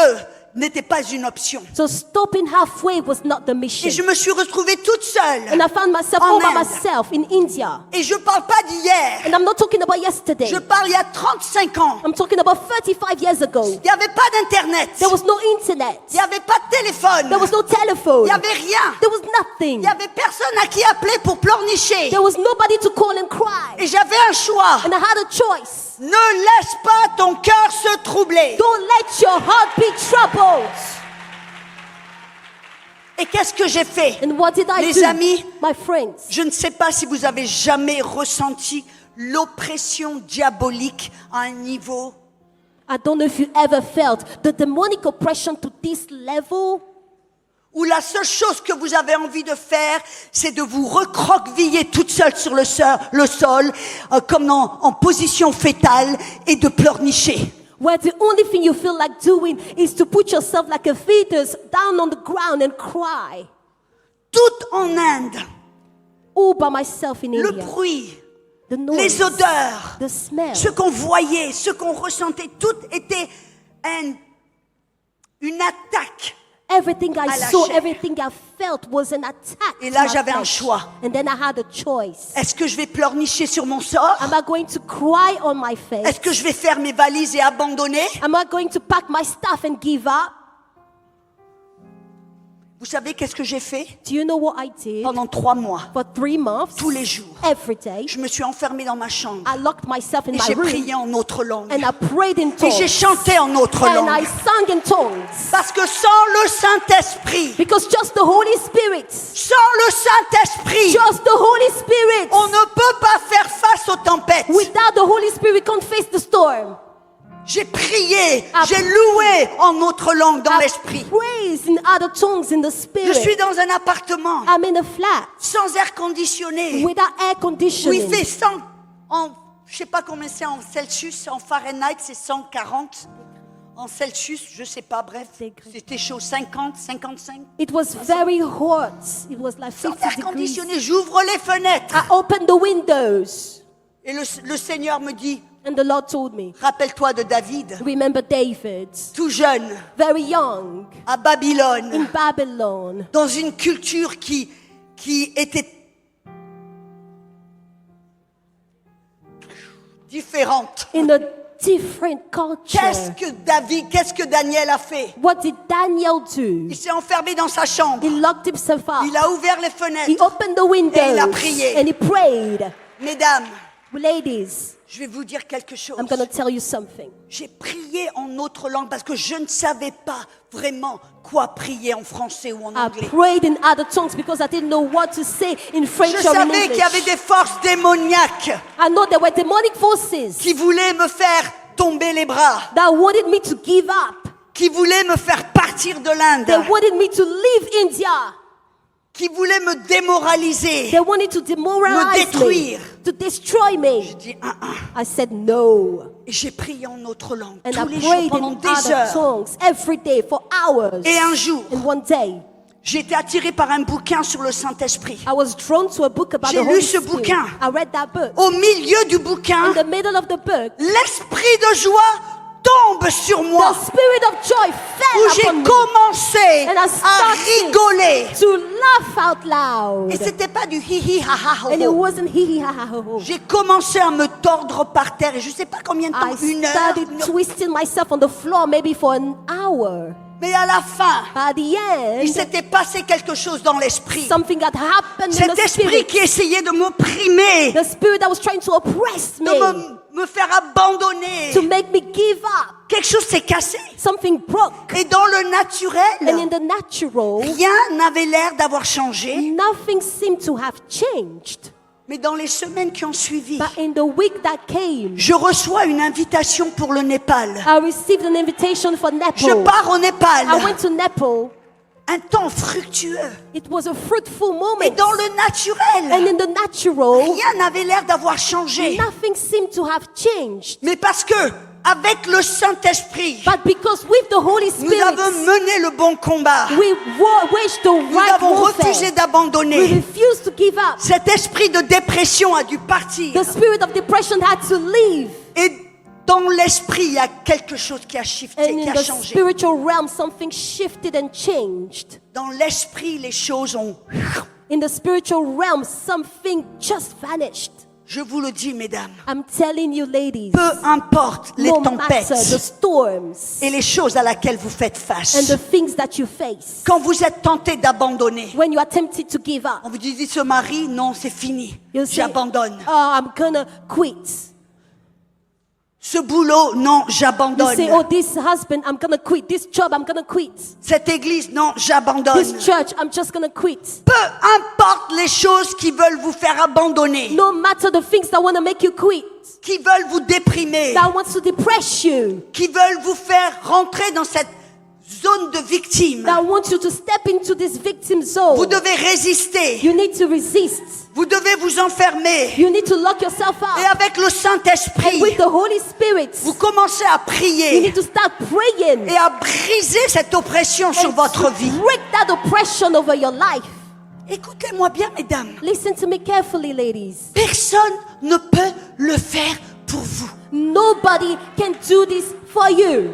n'était pas une option. So stopping halfway was not the mission. Et je me suis retrouvée toute seule. And I found myself En all by Inde. myself in India. Et je parle pas d'hier. And I'm not talking about yesterday. Je parle il y a 35 ans. I'm talking about 35 years ago. Il n'y avait pas d'internet. There was no internet. Il n'y avait pas de téléphone. There was no telephone. Il n'y avait rien. There was Il nothing. n'y avait personne à qui appeler pour pleurnicher. There was nobody to call and cry. Et j'avais un choix. And I had a choice. Ne laisse pas ton cœur se troubler. Don't let your heart be troubled. Et qu'est-ce que j'ai fait? And what did I Les do? amis, My friends, je ne sais pas si vous avez jamais ressenti l'oppression diabolique à un niveau. I don't know if you ever felt the demonic oppression to this level Où la seule chose que vous avez envie de faire, c'est de vous recroqueviller toute seule sur le sol, comme en position fétale, et de pleurnicher. where the only thing you feel like doing is to put yourself like a fetus down on the ground and cry. Tout en Inde, All by myself in le India. bruit, The noise, les odeurs, the smell, ce qu'on voyait, ce qu'on ressentait, tout était une attaque. everything I à la saw, chair. everything I felt was an attack. Et to là, my j'avais un flesh. choix. And then I had a choice. Est-ce que je vais pleurnicher sur mon sort? Am I going to cry on my face? Est-ce que je vais faire mes valises et abandonner? Am I going to pack my stuff and give up? Vous savez qu'est-ce que j'ai fait? Do you know what I did? Pendant 3 mois, For 3 months, tous les jours, every day, je me suis enfermée dans ma chambre I locked myself in et my j'ai room prié en autre langue. and I prayed in Et j'ai tongues. chanté en autre And I langue. sang in tongues. Parce que sans le Saint-Esprit, Because just the Holy Spirit, sans le Saint-Esprit, just the Holy Spirit, on ne peut pas faire face aux tempêtes. without the Holy Spirit, we can't face the storm. J'ai prié, Ah. j'ai loué en autre langue dans l'esprit. Praise in other tongues in the Je suis spirit. dans un appartement I'm in a flat sans air conditionné without air où il conditioning. fait 100, je sais pas combien c'est en Celsius, en Fahrenheit c'est 140. En Celsius, je sais pas, bref, c'était chaud, 50, 55. It was very hot. It was like Sans 50 air degrees. conditionné, j'ouvre les fenêtres. I opened the windows Et le Seigneur me dit, and the Lord told me, rappelle-toi de David, remember David, tout jeune, very young, à Babylone, in Babylon, dans une culture qui était différente. in a different Qu'est-ce culture. qu'est-ce que Daniel a fait? What did Daniel do? Il s'est enfermé dans sa chambre. He locked himself up. Il a ouvert les He fenêtres. opened the windows Et il a prié. and he prayed. Mesdames, Ladies, je vais vous dire quelque chose. I'm going to tell you something. J'ai prié en autre langue parce que je ne savais pas vraiment quoi prier en français ou en I anglais. prayed in other tongues because I didn't know what to say in French Je or in savais qu'il y avait English. des forces démoniaques I know there were demonic forces qui voulaient me faire tomber les bras, that wanted me to give up. qui voulaient me faire partir de They l'Inde, wanted me to leave India. qui voulaient me démoraliser. They wanted to demoralize Me détruire. me, to destroy J'ai me. dit, I said no. Et j'ai prié en autre langue And tous I les jours prayed pendant in des other heures. tongues every day for hours. Et un jour, And one day, j'ai été attirée par un bouquin sur le Saint-Esprit. I was drawn to a book about J'ai the lu Holy ce Spirit. bouquin. I read that book. Au milieu du In bouquin, the middle of the book, l'esprit de joie tombe sur moi, the spirit of joy où fell j'ai upon me. commencé And I à started rigoler. to laugh out loud. Et c'était pas du hi-hi, ha-ha, And it ho-ho. wasn't hee hee ha ha ho ho. J'ai commencé à me tordre par terre et je sais pas combien de temps, I une heure. started twisting myself on the floor maybe for an hour. Mais à la fin, But at the il end, s'était passé quelque chose dans l'esprit. something had happened in Cet the esprit spirit. qui essayait de m'opprimer, The spirit that was trying to oppress de me, me faire abandonner. to make me give up. Quelque chose s'est cassé. Something broke. Et dans le And in naturel, the natural, rien n'avait l'air d'avoir changé. nothing seemed to have changed. Mais dans les semaines qui ont suivi, But in the week that came, je reçois une invitation pour le Népal. I received an invitation for Je Nepal. pars au Népal. I went to Nepal. Un temps fructueux. It was a fruitful Mais moment. dans le And naturel, in the natural, rien n'avait l'air d'avoir changé. nothing seemed to have changed. Mais parce que, avec le Saint-Esprit, But because with the Holy nous Spirit, avons mené le bon combat. we waged the Nous right avons refusé warfare. We d'abandonner. refused to give up. Cet esprit de dépression a dû partir. The spirit of depression had to leave. Et dans l'esprit, il y a quelque chose qui a shifté, And qui in a the changé. spiritual realm, something shifted and changed. Dans l'esprit, les choses ont... In the spiritual realm, something just vanished. Je vous le dis, mesdames, I'm telling you, ladies, peu importe les no matter the tempêtes storms et les choses à laquelle vous faites face, and the things that you face, quand vous êtes tenté d'abandonner, when you are tempted to give up, on vous dit ce mari, non, c'est fini, you say, j'abandonne. oh, I'm gonna quit. Ce boulot, non, You j'abandonne. say, oh, this husband, I'm gonna quit. This job, I'm gonna quit. Cette église, non, j'abandonne. This church, I'm just gonna quit. Peu importe les choses qui veulent vous faire abandonner, No matter the things that want to make you quit, qui veulent vous déprimer, that wants to depress you, qui veulent vous faire rentrer dans cette zone de victime, that want you to step into this victim vous zone, devez résister. you need to resist. Vous devez vous enfermer. You need to lock yourself Et up. avec le And Saint-Esprit, with the Holy Spirit, vous commencez à you prier need to start praying et à briser cette oppression sur and votre to vie. break that oppression over your life. Écoutez-moi bien, mesdames. Listen to me carefully, ladies. Personne ne peut le faire pour vous. Nobody can do this for you.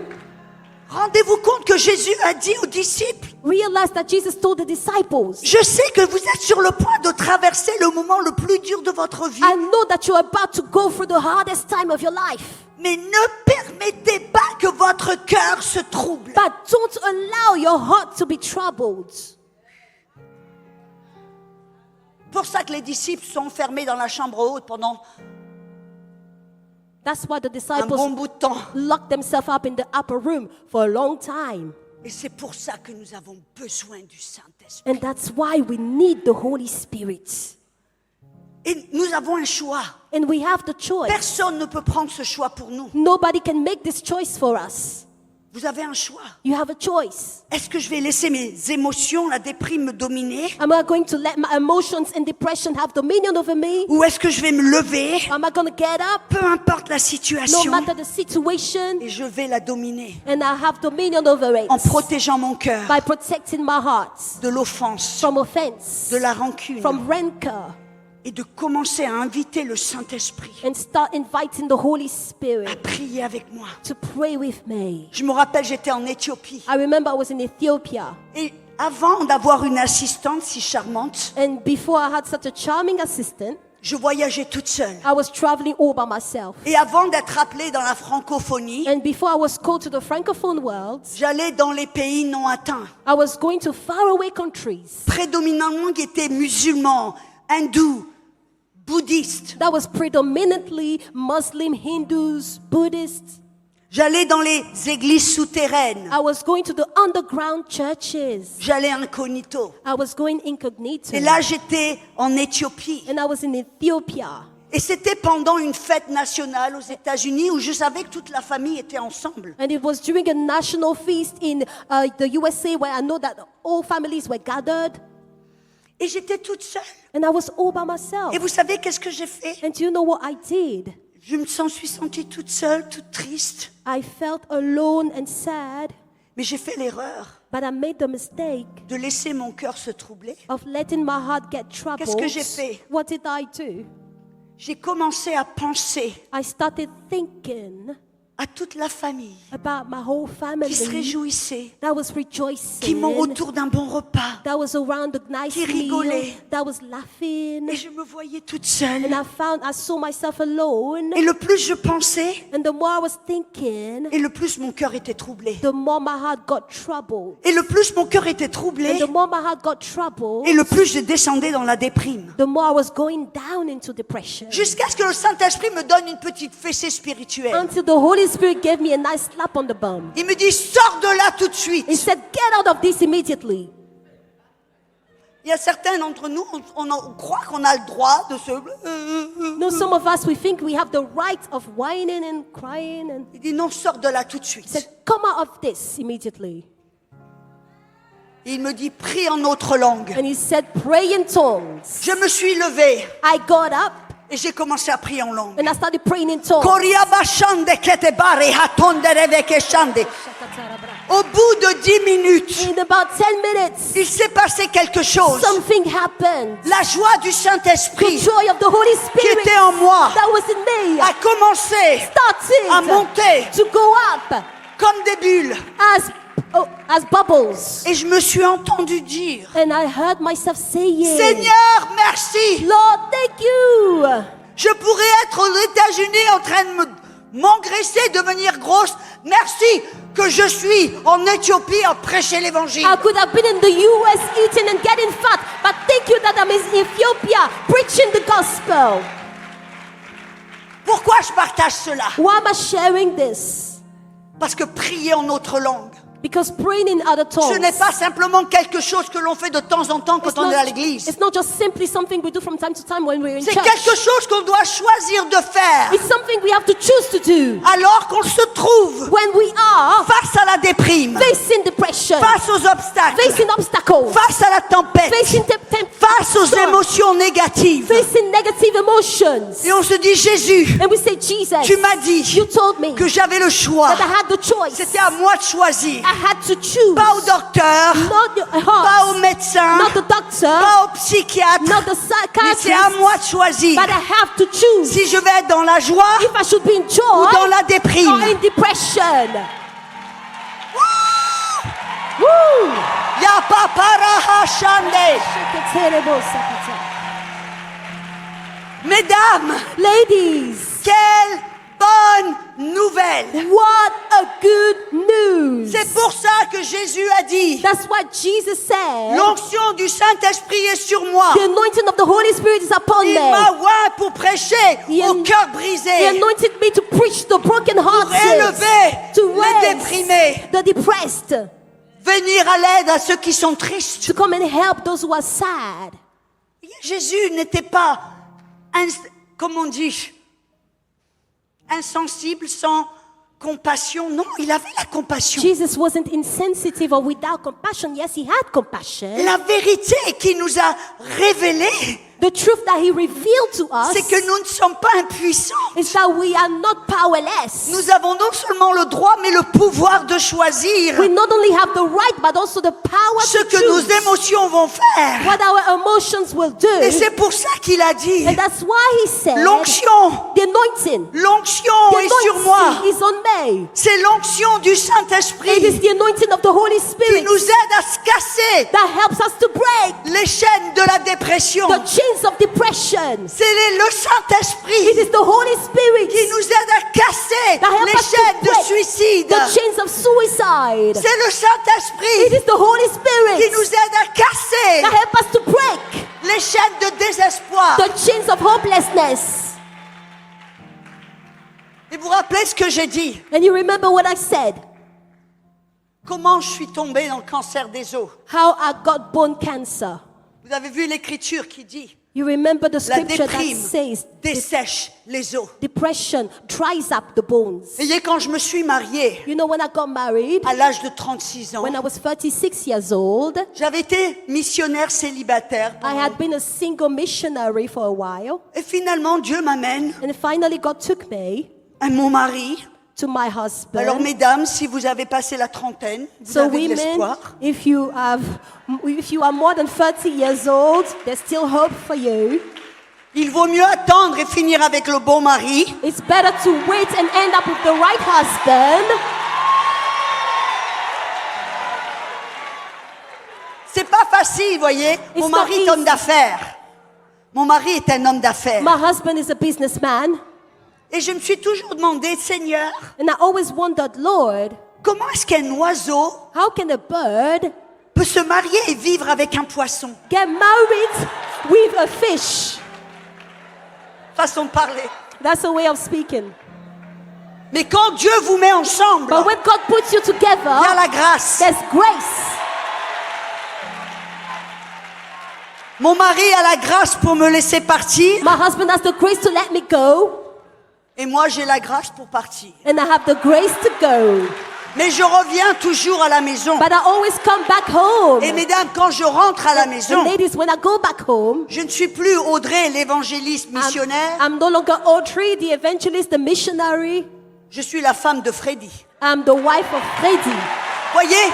Rendez-vous compte que Jésus a dit aux disciples, Realize that Jesus told the disciples, je sais que vous êtes sur le point de traverser le moment le plus dur de votre vie, I know that you're about to go through the hardest time of your life, mais ne permettez pas que votre cœur se trouble. but don't allow your heart to be troubled. Pour ça que les disciples sont enfermés dans la chambre haute pendant That's why the un bon disciples bout de temps. locked themselves up in the upper room for a long time. Et c'est pour ça que nous avons besoin du Saint-Esprit. And that's why we need the Holy Spirit. Et nous avons un choix. And we have the choice. Personne ne peut prendre ce choix pour nous. Nobody can make this choice for us. Vous avez un choix. You have a choice. Est-ce que je vais laisser mes émotions, la déprime me dominer? Am I going to let my emotions and depression have dominion over me? Ou est-ce que je vais me lever, Am I going to get up, peu importe la no situation, matter the situation, et je vais la dominer and I have dominion over it en protégeant mon cœur by protecting my heart de l'offense, from offense, de la rancune, from rancor, et de commencer à inviter le Saint-Esprit and start inviting the Holy à Spirit prier avec moi. to pray with me. Je me rappelle, j'étais en Éthiopie. I remember I was in Ethiopia, Et avant d'avoir une assistante si charmante, and before I had such a charming assistant, je voyageais toute seule. I was traveling all by myself. Et avant d'être appelée dans la francophonie, And before I was called to the Francophone world, j'allais dans les pays non atteints, I was going to faraway countries prédominamment qui étaient musulmans, hindous, bouddhistes. that was predominantly Muslim, Hindus, Buddhists. J'allais dans les églises souterraines. I was going to the underground churches. J'allais incognito. I was going incognito. Et là, j'étais en Éthiopie. And I was in Ethiopia. Et c'était pendant une fête nationale aux États-Unis où je savais que toute la famille était ensemble. And it was during a national feast in the USA where I know that all families were gathered. Et j'étais toute seule. And I was all by myself. Et vous savez qu'est-ce que j'ai fait? And do you know what I did? Je me suis sentie toute seule, toute triste. I felt alone and sad, Mais j'ai fait l'erreur but I made the mistake de laisser mon cœur se troubler. of letting my heart get troubled. Qu'est-ce que j'ai fait? What did I do? J'ai commencé à penser I started thinking à toute la famille about my whole qui se family réjouissait, that was qui rejoicing, m'ont autour d'un bon repas. that was around a nice qui meal, rigolait. that was laughing. Et je me voyais toute seule. And I saw myself alone. Et le plus je pensais, And the more I was thinking, et le plus mon cœur était troublé. the more my heart got troubled. Et le plus mon cœur était troublé, And the more my heart got troubled, et le plus je descendais dans la déprime. the more I was going down into depression. Jusqu'à ce que le Saint-Esprit me donne une petite fessée spirituelle. Until the Holy Spirit gave me a nice slap on the bum. Il me dit, sors de là tout de suite. He said, get out of this immediately. Il y a certains d'entre nous, on croit qu'on a le droit de se... No, some of us, we think we have the right of whining and crying. And Il dit, non, sors de là tout de he suite. said, come out of this immediately. Et il me dit, prie en autre langue. And he said, pray in tongues. Je me suis levée I got up et j'ai commencé à prier en langue. and I started praying in tongues. Koriabashande kete bare hatonde reveke shande. Au bout de 10 minutes, In about 10 minutes, il s'est passé quelque chose. something happened. La joie du The Saint-Esprit joy of the Holy qui Spirit était en moi that was in me a commencé started à monter to go up comme des bulles. as bubbles. Et je me suis entendu dire, And I heard myself saying, Seigneur, merci. Lord, thank you. Je pourrais être aux États-Unis en train de m'engraisser, devenir grosse. Merci que je suis en Éthiopie à prêcher l'évangile. I could have been in the US eating and getting fat, but thank you that I'm in Ethiopia preaching the gospel. Pourquoi je partage cela? Why am I sharing this? Parce que prier en autre langue, Because praying in other tongues, ce n'est pas simplement quelque chose que l'on fait de temps en temps quand on est à l'église. it's not just simply something we do from time to time when we're in C'est church. quelque chose qu'on doit choisir de faire It's something we have to choose to do alors qu'on se trouve when we are face à la déprime, facing depression, face aux obstacles, facing obstacles, face à la tempête, facing face aux émotions négatives. facing negative emotions. Et on se dit, Jésus, And we say, Jesus, tu m'as dit you told me que j'avais le choix. that I had the choice. C'était à moi de choisir. I had to choose. Pas au docteur, Not the pas au heart, médecin, not the doctor, pas au psychiatre. not the Mais c'est à psychiatrist, moi de choisir but I have to choose si je vais être dans la joie if I should be in ou joy dans la or déprime. in depression. Woo! Ya papara hashande. Mesdames, Ladies, quelle bonne nouvelle. what a good news. C'est pour ça que Jésus a dit, That's what Jesus said. l'onction du Saint-Esprit est sur moi. The anointing of the Holy Spirit is upon Il me. m'a oint pour prêcher He aux cœurs He brisés, anointed me to preach the broken pour hearted, élever to les raise déprimés, the depressed, venir à l'aide à ceux qui sont tristes. to come and help those who are sad. Jésus n'était pas comment on dit, insensible, sans compassion. Non, il avait la compassion. Jesus wasn't insensitive or without compassion. Yes, he had compassion. La vérité qui nous a révélé, The truth that he revealed to us c'est que nous ne sommes pas impuissants. is that we are not powerless. Nous avons non seulement le droit, mais le pouvoir de choisir We not only have the right, but also the power ce to que nos choose émotions vont faire. what our emotions will Et do. c'est pour ça qu'il a dit, And that's why he said, l'onction, the anointing, l'onction est sur moi. is on me. C'est l'onction du It is Saint-Esprit the anointing of the Holy qui Spirit nous aide à se casser that helps us to break les chaînes de la dépression. the chains of depression. C'est le It Saint-Esprit is the Holy Spirit qui nous aide à casser that helps les us to chaînes de break suicide. the chains of suicide. C'est le It Saint-Esprit is the Holy qui Spirit nous aide à casser that helps us to break les chaînes de désespoir. the chains of hopelessness. Et vous rappelez ce que j'ai dit? And you remember what I said? Comment je suis tombée dans le cancer des os? How I got bone cancer. Vous avez vu l'écriture qui dit You remember the la scripture that déprime says dessèche les os. depression dries up the bones. Vous voyez, quand je me suis mariée You know, when I got married, à l'âge de 36 ans, when I was 36 years old, j'avais été missionnaire célibataire. I had been a single missionary for a while. Et finalement, Dieu m'amène And finally, God took me à mon mari. to my husband. Alors, mesdames, si vous avez passé la trentaine, vous So avez de women, l'espoir. if you are more than 30 years old, there's still hope for you. Il vaut mieux attendre et finir avec le bon mari It's better to wait and end up with the right husband. C'est pas facile, voyez. Mon It's mari not est homme easy. d'affaires. Mon mari est un homme d'affaires. My husband is a businessman. Et je me suis toujours demandé, Seigneur, And I always wondered, Lord, comment est-ce qu'un oiseau how can a bird peut se marier et vivre avec un poisson? get married with a fish? Façon de parler. That's a way of speaking. Mais quand Dieu vous met ensemble, But when God puts you il y a together, la grâce. there's grace. Mon mari a la grâce pour me laisser partir. My husband has the grace to let me go, Et moi, j'ai la grâce pour partir. and I have the grace to go. Mais je reviens toujours à la maison. But I always come back home. Et mesdames, quand je rentre à la maison, And ladies, when I go back home, je ne suis plus Audrey, l'évangéliste missionnaire. I'm no longer Audrey, the evangelist, the missionary. Je suis la femme de Freddy. I'm the wife of Freddy. Voyez,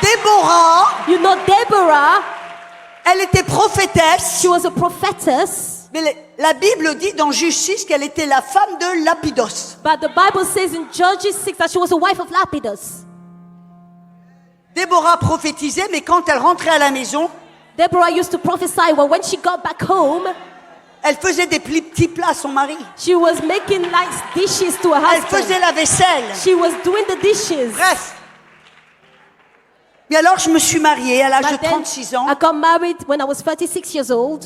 Déborah, You know, Deborah, elle était prophétesse. she was a prophetess. Mais la Bible dit dans Juge 6 qu'elle était la femme de Lapidos. But the Bible says in Judges 6 that she was a wife of Lapidus. Déborah prophétisait, mais quand elle rentrait à la maison, Deborah used to prophesy, well, when she got back home, elle faisait des petits plats à son mari. she was making nice dishes to her Elle husband. faisait la vaisselle. She was doing the dishes. Bref. Mais alors, je me suis mariée à l'âge de But then 36 ans. I got married when I was 36 years old.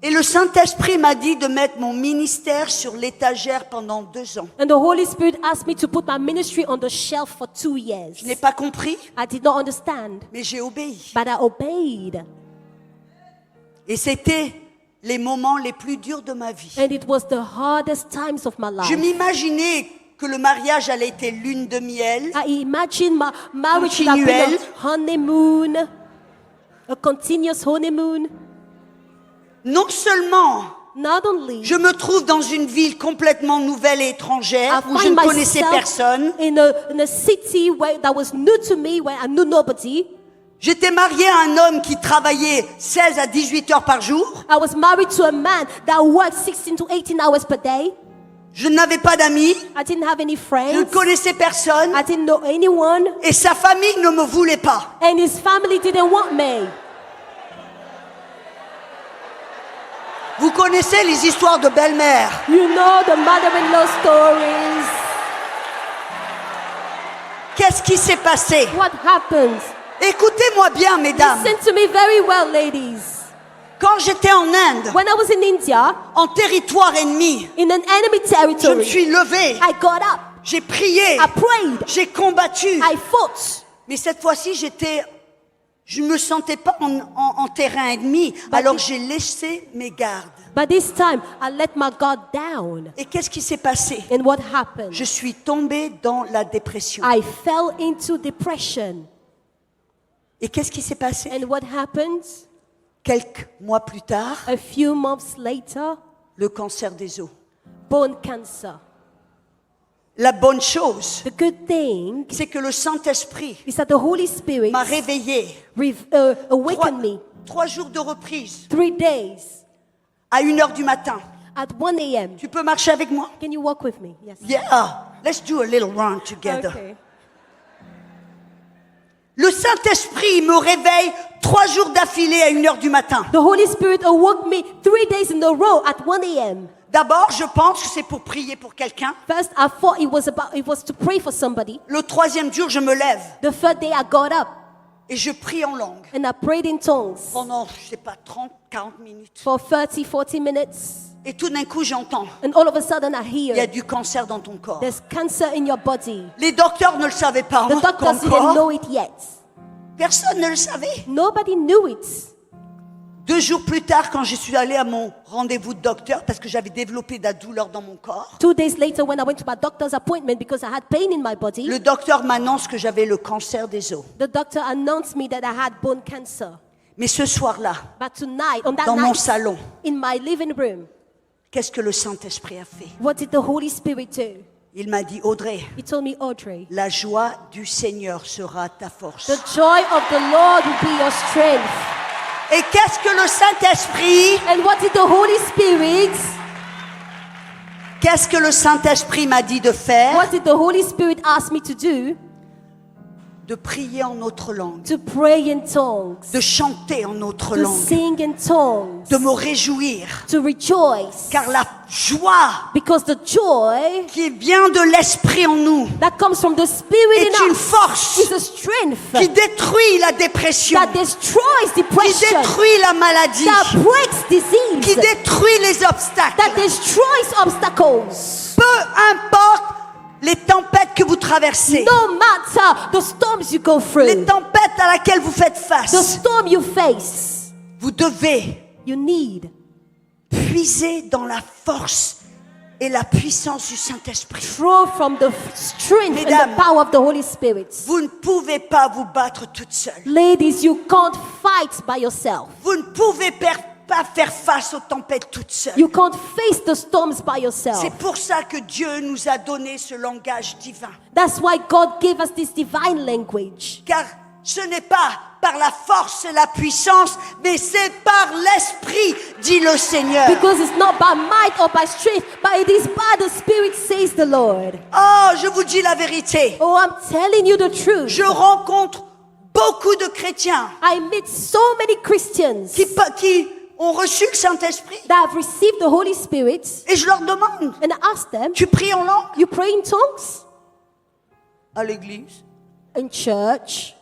Et le Saint-Esprit m'a dit de mettre mon ministère sur l'étagère pendant 2 ans. And the Holy Spirit asked me to put my ministry on the shelf for 2 years. Je n'ai pas compris, I did not understand, mais j'ai obéi. but I obeyed. Et c'était les moments les plus durs de ma vie. And it was the hardest times of my Je life. m'imaginais que le mariage allait être lune de miel, I imagine my marriage would have been Continuel. a honeymoon, a continuous honeymoon. non seulement Not only je me trouve dans une ville complètement nouvelle et étrangère I où je find ne connaissais myself personne. in a city that was new to me, where I knew nobody. J'étais mariée à un homme qui travaillait 16 à 18 heures par jour. I was married to a man that worked 16 to 18 hours per day. Je n'avais pas d'amis, I didn't have any je ne friends. connaissais personne I didn't know anyone. et sa famille ne me voulait pas. And his family didn't want me. Vous connaissez les histoires de belle-mère. You know the mother-in-law stories. Qu'est-ce qui s'est passé? What happens? Écoutez-moi bien, mesdames. Listen to me very well, ladies. Quand j'étais en Inde, When I was in India, en territoire ennemi, in an enemy je me territory, suis levée, I got up, j'ai prié, I prayed, j'ai combattu. I fought. Mais cette fois-ci, Je ne me sentais pas en terrain ennemi, alors j'ai laissé mes gardes. But this time, I let my guard down. Et qu'est-ce qui s'est passé? And what happened? Je suis tombée dans la dépression. I fell into depression. Et qu'est-ce qui s'est passé? And what happened? Quelques mois plus tard, A few months later, le cancer des os. bone cancer. La bonne chose, The good thing c'est que le Saint-Esprit is that the Holy Spirit m'a réveillée. awakened me 3 jours de reprise 3 days à 1h du matin. at 1 a.m. Tu peux marcher avec moi? Can you walk with me? Yes. Yeah, let's do a little run together. Okay. Le Saint-Esprit me réveille 3 jours d'affilée à 1h du matin. The Holy Spirit awoke me 3 days in a row at 1 a.m. D'abord, je pense que c'est pour prier pour quelqu'un. First, I thought it was to pray for somebody. Le 3e jour, je me lève The third day, I got up et je prie en langue. and I prayed in tongues Pendant, je sais pas, 30, 40 minutes. for 30, 40 minutes. Et tout d'un coup, j'entends, And all of a sudden, I il y a hear du cancer dans ton corps. there's cancer in your body. Les docteurs ne le savaient pas The doctors didn't encore. know it yet. Personne ne le savait. Nobody knew it. 2 jours plus tard, quand je suis allée à mon rendez-vous de docteur, parce que j'avais développé de la douleur dans mon corps, 2 days later, when I went to my doctor's appointment because I had pain in my body, le docteur m'annonce que j'avais le cancer des os. the doctor announced me that I had bone cancer. Mais ce soir-là, But tonight, on that dans mon night, salon, in my living room, qu'est-ce que le Saint-Esprit a fait? what did the Holy Spirit do? Il m'a dit, Audrey, He told me, Audrey, la joie du Seigneur sera ta force. the joy of the Lord will be your strength. Et qu'est-ce que le Saint-Esprit, And what did the Holy Spirit, qu'est-ce que le Saint-Esprit m'a dit de faire? what did the Holy Spirit ask me to do? De prier en autre langue, To pray in tongues, de chanter en autre to langue, sing in tongues, de me réjouir. to rejoice. Car la joie Because the joy qui vient de l'Esprit en nous that comes from the Spirit est in une us force is a strength qui détruit la dépression, that destroys qui depression, détruit la maladie, that breaks qui disease, détruit les that obstacles. destroys obstacles. Peu importe les tempêtes que vous traversez, No matter the storms you go les through, tempêtes à laquelle vous faites the face, storm you face, vous devez you need puiser dans la force et la puissance du Saint-Esprit. draw from the strength and Mesdames, the power of the Holy Spirit. Vous ne pouvez pas vous battre toute seule. Ladies, you can't fight by yourself. Vous ne pouvez pas faire face aux tempêtes toute seule. You can't face the storms by yourself. C'est pour ça que Dieu nous a donné ce langage divin. That's why God gave us this divine language. Car ce n'est pas par la force et la puissance, mais c'est par l'Esprit, dit le Seigneur. Because it's not by might or by strength, but it is by the Spirit, says the Lord. Oh, je vous dis la vérité. Oh, I'm telling you the truth. Je rencontre beaucoup de chrétiens I meet so many Christians qui ont reçu le Saint-Esprit. that have received the Holy Spirit, Et je leur demande, and I ask them, tu pries en langue you pray in tongues à l'église? in church?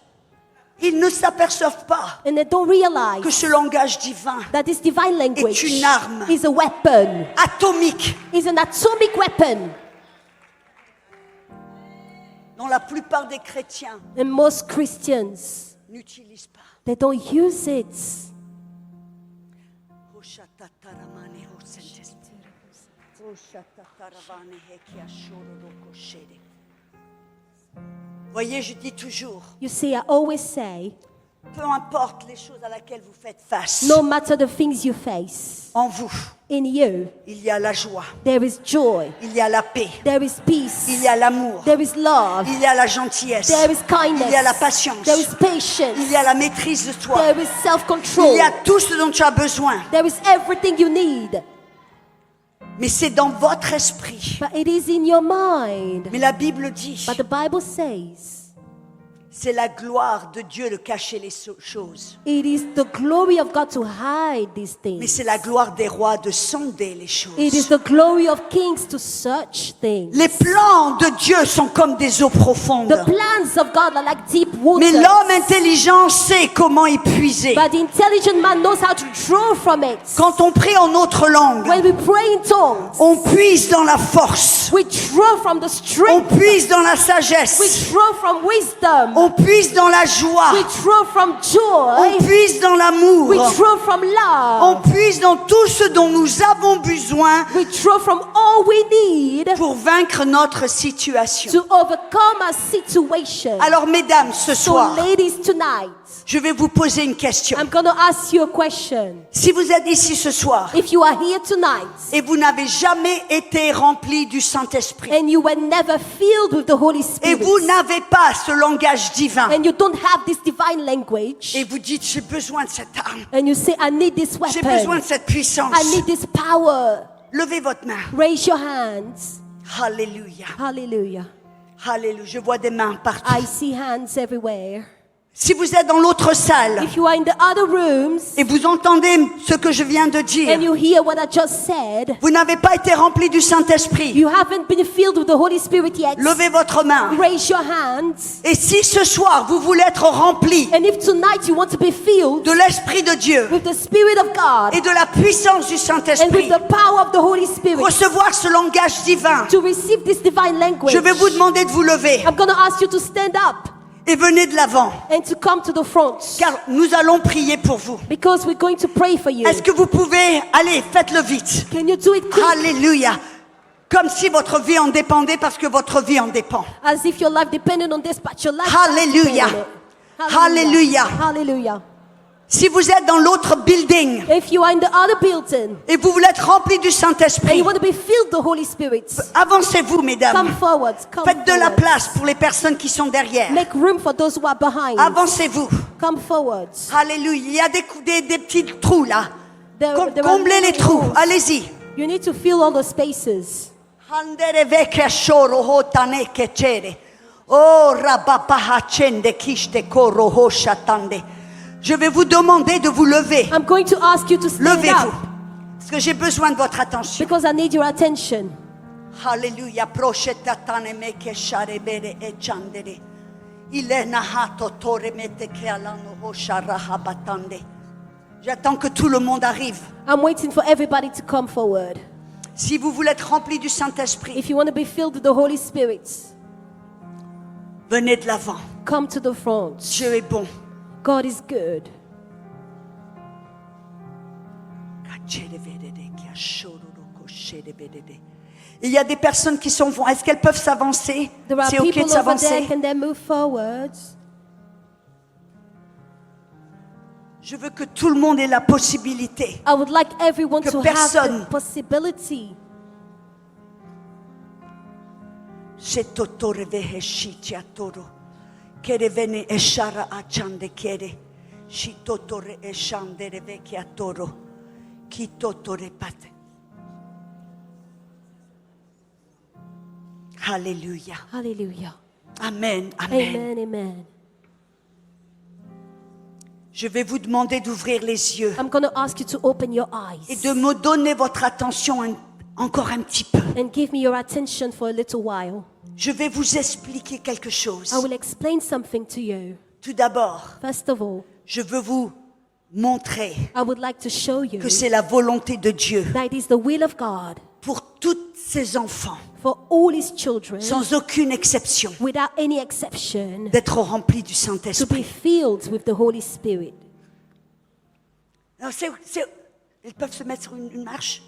Ils ne s'aperçoivent pas And they don't que realize ce langage divin that this divine language une arme. is a weapon, atomique, is an atomic weapon. dont la plupart des chrétiens And most Christians, n'utilisent pas. they don't use it. Voyez, je dis toujours, You see, I always say, peu importe les choses à laquelle vous faites face, no matter the things you face, en vous, in you, il y a la joie, there is joy, il y a la paix, there is peace, il y a l'amour, there is love, il y a la gentillesse, there is kindness, il y a la patience, there is patience, il y a la maîtrise de toi, there is self-control, il y a tout ce dont tu as besoin. there is everything you need. Mais c'est dans votre esprit. But it is in your mind. Mais la Bible dit, But the Bible says, c'est la gloire de Dieu de cacher les choses. it is the glory of God to hide these Mais things. c'est la gloire des rois de sonder les choses. It is the glory of kings to search things. Les plans de Dieu sont comme des eaux profondes. The plans of God are like deep Mais waters. l'homme intelligent sait comment y puiser. But the intelligent man knows how to draw from it. Quand on prie en autre langue, When we pray in tongues, on puise dans la force. we draw from the On strength. puise dans la We sagesse. draw from wisdom. On puise dans la joie. We draw from joy. On puise dans l'amour. We draw from love. On puise dans tout ce dont nous avons besoin We draw from all we need pour vaincre notre situation. to overcome our situation. Alors, mesdames, ce So, soir, ladies, tonight, je vais vous poser une question. I'm going to ask you a question. Si vous êtes ici ce soir If you are here tonight et vous n'avez jamais été rempli du Saint-Esprit and you were never filled with the Holy et Spirit vous n'avez pas ce langage divin and you don't have this divine language et vous dites j'ai besoin de cette arme, and you say, I need this j'ai besoin weapon, de cette puissance, I need this power, levez votre main. raise your hands. Alléluia. Hallelujah. Alléluia. Je vois des mains partout. I see hands everywhere. Si vous êtes dans l'autre salle If you are in the other rooms et vous entendez ce que je viens de dire, and you hear what I just said, vous n'avez pas été rempli du Saint-Esprit, you haven't been filled with the Holy Spirit yet, levez votre main. raise your hands. Et si ce soir vous voulez être rempli And if tonight you want to be filled de l'Esprit de Dieu with the Spirit of God et de la puissance du and Saint-Esprit, with the power of the Holy Spirit, recevoir ce langage divin, to receive this divine language, je vais vous demander de vous lever I'm going to ask you to stand up et venez de l'avant, and to come to the front car nous allons prier pour vous. because we're going to pray for you. Est-ce que vous pouvez, allez, faites-le vite. Can you do it quick? Alléluia. Comme si votre vie en dépendait parce que votre vie en dépend. As if your life depended on this, but your life Hallelujah. doesn't depend on it. Hallelujah. Hallelujah. Si vous êtes dans l'autre building If you are in the other building et vous voulez être rempli du and Saint-Esprit, you want to be filled with the Holy Spirit, avancez-vous, come mesdames. forward. Come Faites de la forward. place pour les personnes qui sont derrière. Make room for those who are behind. Avancez-vous. Come forward. Alléluia. Il y a des petits trous là. There are Comblez les many trous. rooms. Allez-y. You need to fill all the spaces. Andere vecchia shoro hotane che cere. Oh rabapahachende kishte koro hoshatande. Je vais vous demander de vous lever. I'm going to ask you to stand Levez-vous. up Parce que j'ai besoin de votre attention. because I need your attention. Alléluia. Proshetatane me che sharebere e chandere. Ilena hato tore mete che alano hosharahabatande. J'attends que tout le monde arrive. I'm waiting for everybody to come forward. Si vous voulez être rempli du Saint-Esprit, If you want to be filled with the Holy Spirit, venez de l'avant. come to the front. Dieu est bon. God is good. Il y a des personnes qui sont... Est-ce qu'elles peuvent s'avancer? There are C'est ok people de over there. s'avancer? Can they move forward? Je veux que tout le monde ait la possibilité. I would like everyone Que to have personne- the possibility. Kerevene eshara achande kere. Shitotore eshandere vekiatoro. Kitotore pate. Alléluia. Hallelujah. Amen. Amen. Amen. Amen. Je vais vous demander d'ouvrir les yeux I'm going to ask you to open your et eyes de me donner votre attention encore un petit peu. and give me your attention for a little while. Je vais vous expliquer quelque chose. I will explain something to you. Tout d'abord, First of all, je veux vous montrer I would like to show you que c'est la volonté de Dieu that it is the will of God pour tous ses enfants, for all His children, sans aucune exception, without any exception, d'être remplis du to be Saint-Esprit. filled with the Holy Spirit. Alors, ils peuvent se mettre sur une marche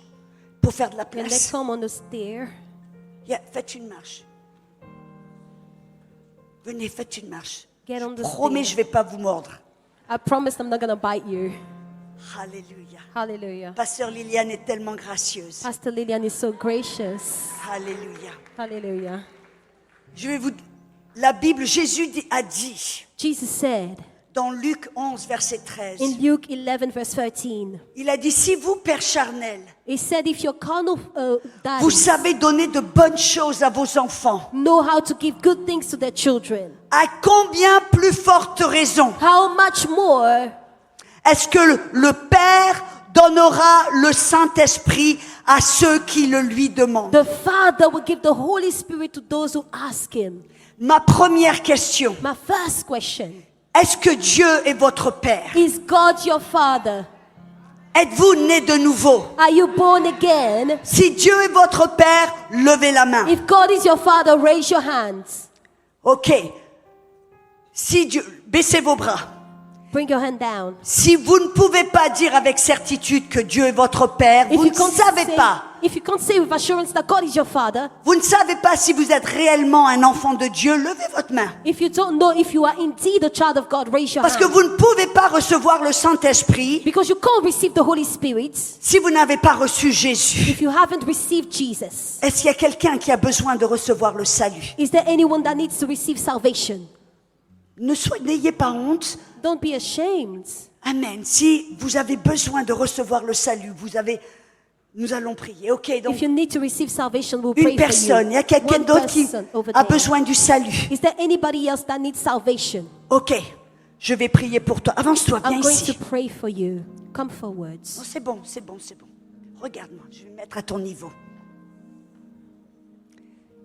pour faire de la Can they place. come on the stair? Faites une marche. Venez, faites une marche. Get on the Promets, je ne stair. vais pas vous mordre. I promise I'm not going to bite you. Alléluia. Hallelujah. Pasteur Liliane est tellement gracieuse. Pastor Lillian is so gracious. Alléluia. Hallelujah. Je vais vous... La Bible, Jésus a dit, Jesus said dans Luc 11, verset 13, in Luke 11, verse 13, il a dit, si vous, Père charnel, He said, if your carnal vous dads savez donner de bonnes choses à vos enfants, know how to give good things to their children, à combien plus forte raison how much more est-ce que le Père donnera le Saint-Esprit à ceux qui le lui demandent? the Father will give the Holy Spirit to those who ask Him. Ma première question, My first question, est-ce que Dieu est votre Père? is God your Father? Êtes-vous né de nouveau? Are you born again? Si Dieu est votre Père, levez la main. If God is your Father, raise your hands. Ok. Si Dieu, baissez vos bras. Bring your hand down. Si vous ne pouvez pas dire avec certitude que Dieu est votre Père, vous ne savez pas. If you can't say with assurance that God is your Father, Vous ne savez pas si vous êtes réellement un enfant de Dieu, levez votre main. if you don't know if you are indeed a child of God, raise your Parce que hand. vous ne pouvez pas recevoir le Saint-Esprit Because you can't receive the Holy Spirit si vous n'avez pas reçu Jésus. if you haven't received Jesus. Est-ce qu'il y a quelqu'un qui a besoin de recevoir le salut? Is there anyone that needs to receive salvation? N'ayez pas honte. Don't be ashamed. Amen. Si vous avez besoin de recevoir le salut, nous allons prier. Ok, donc If you need to receive salvation, we'll pray une personne. Il y a for you. quelqu'un One d'autre qui person over a there. besoin du salut. Is there anybody else that needs salvation? Ok, je vais prier pour toi. Avance-toi, viens I'm going ici. to pray for you. Come Oh, forwards. c'est bon, c'est bon, c'est bon. Regarde-moi, je vais me mettre à ton niveau.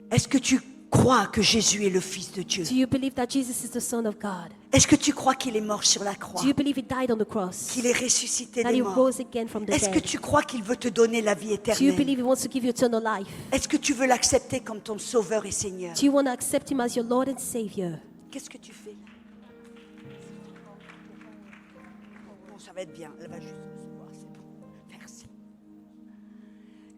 Est-ce que tu crois que Jésus est le Fils de Dieu? Do you believe that Jesus is the Son of God? Est-ce que tu crois qu'il est mort sur la croix? Do you believe he died on the cross? Qu'il est ressuscité That des he morts? rose again from the Est-ce que dead? tu crois qu'il veut te donner la vie Do you éternelle? believe he wants to give you eternal life? Est-ce que tu veux l'accepter comme ton Sauveur et Seigneur? Do you want to accept him as your Lord and Savior? Qu'est-ce que tu fais là? Bon, ça va être bien. Elle va juste recevoir, c'est bon. Merci.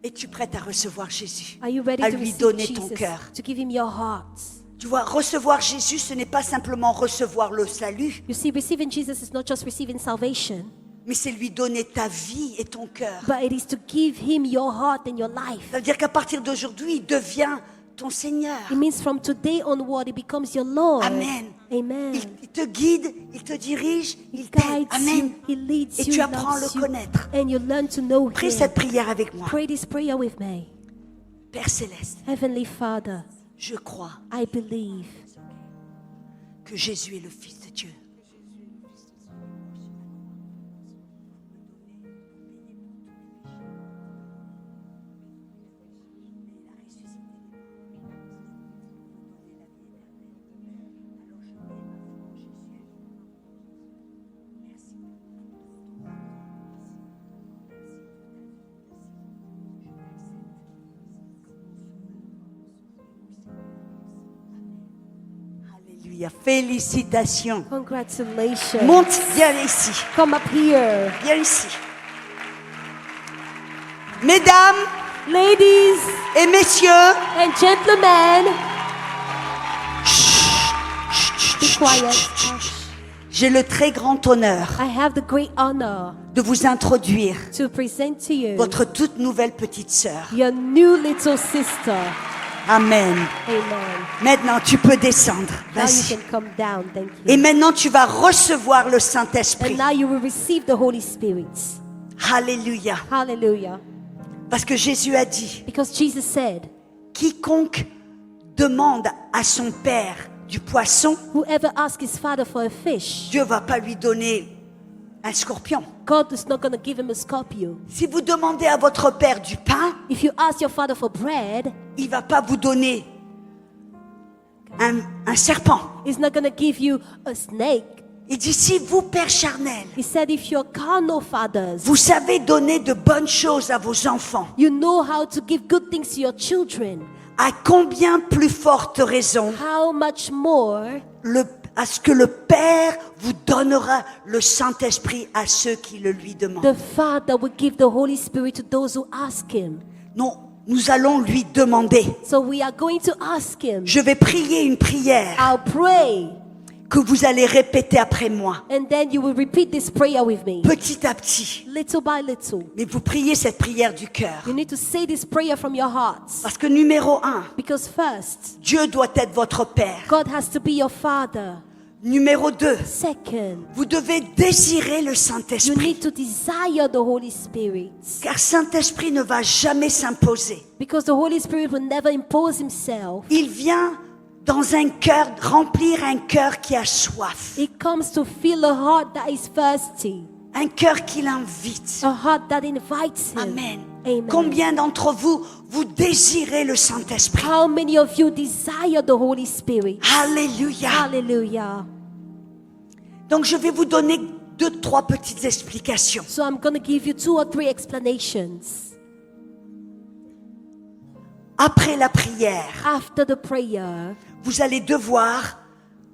Es-tu prête à recevoir Jésus? Are you ready À to lui receive donner ton Jesus? cœur. To give him your heart? Tu vois, recevoir Jésus, ce n'est pas simplement recevoir le salut, You see, receiving Jesus is not just receiving salvation, mais c'est lui donner ta vie et ton cœur. but it is to give him your heart and your life. Ça veut dire qu'à partir d'aujourd'hui, il devient ton Seigneur. It means from today onward, it becomes your Lord. Amen. Amen. Il te guide, il te dirige, He il t'aide. guides Amen. you, he leads Et you, tu he apprends à loves le you, connaître. and you learn to know Prie him. cette prière avec moi. Pray this prayer with me. Père Céleste, Heavenly Father, je crois I believe que Jésus est le Fils de Dieu. Alléluia. Félicitations. congratulations. Monte, viens ici. Come up here. Viens ici. Mesdames Ladies et messieurs, and gentlemen, be quiet. j'ai le très grand honneur I have the great honor de vous introduire to present to you votre toute nouvelle petite sœur. your new little sister. Amen. Amen. Maintenant, tu peux descendre. Now you Vas-y. can come down. Thank you. Et maintenant, tu vas recevoir le And Saint-Esprit. now you will receive the Holy Spirit. Alléluia. Hallelujah. Parce que Jésus a dit, Because Jesus said, quiconque demande à son Père du poisson, whoever asks his father for a fish, Dieu va pas lui donner un scorpion. God is not going to give him a scorpion. Si vous demandez à votre Père du pain, If you ask your father for bread, il va pas vous donner un serpent. he's not going to give you a snake. Il dit, si vous, Père charnel, He said, if you're carnal fathers, vous savez donner de bonnes choses à vos enfants, you know how to give good things to your children, à combien plus forte raison how much more à ce que le Père vous donnera le Saint-Esprit à ceux qui le lui demandent. the Father will give the Holy Spirit to those who ask him. Non, nous allons lui demander. So we are going to ask him. Je vais prier une prière I'll pray, que vous allez répéter après moi, and then you will repeat this prayer with me, petit à petit. little by little. Mais vous priez cette prière du cœur. You need to say this prayer from your hearts. Parce que numéro 1, Because first, Dieu doit être votre Père. God has to be your Father. Numéro 2, Second, vous devez désirer le you Saint-Esprit. need to desire the Holy Spirit. Car Saint-Esprit ne va jamais s'imposer. Because the Holy Spirit will never impose himself. Il vient dans un cœur, remplir un cœur qui a soif. It comes to fill a heart that is thirsty. Un cœur qui l'invite. A heart that invites him. Amen. Amen. Combien d'entre vous, vous désirez le Saint-Esprit? How many of you desire the Holy Spirit? Alléluia. Hallelujah. Donc je vais vous donner 2-3 petites explications. So I'm going to give you 2 or 3 explanations. Après la prière, After the prayer, vous allez devoir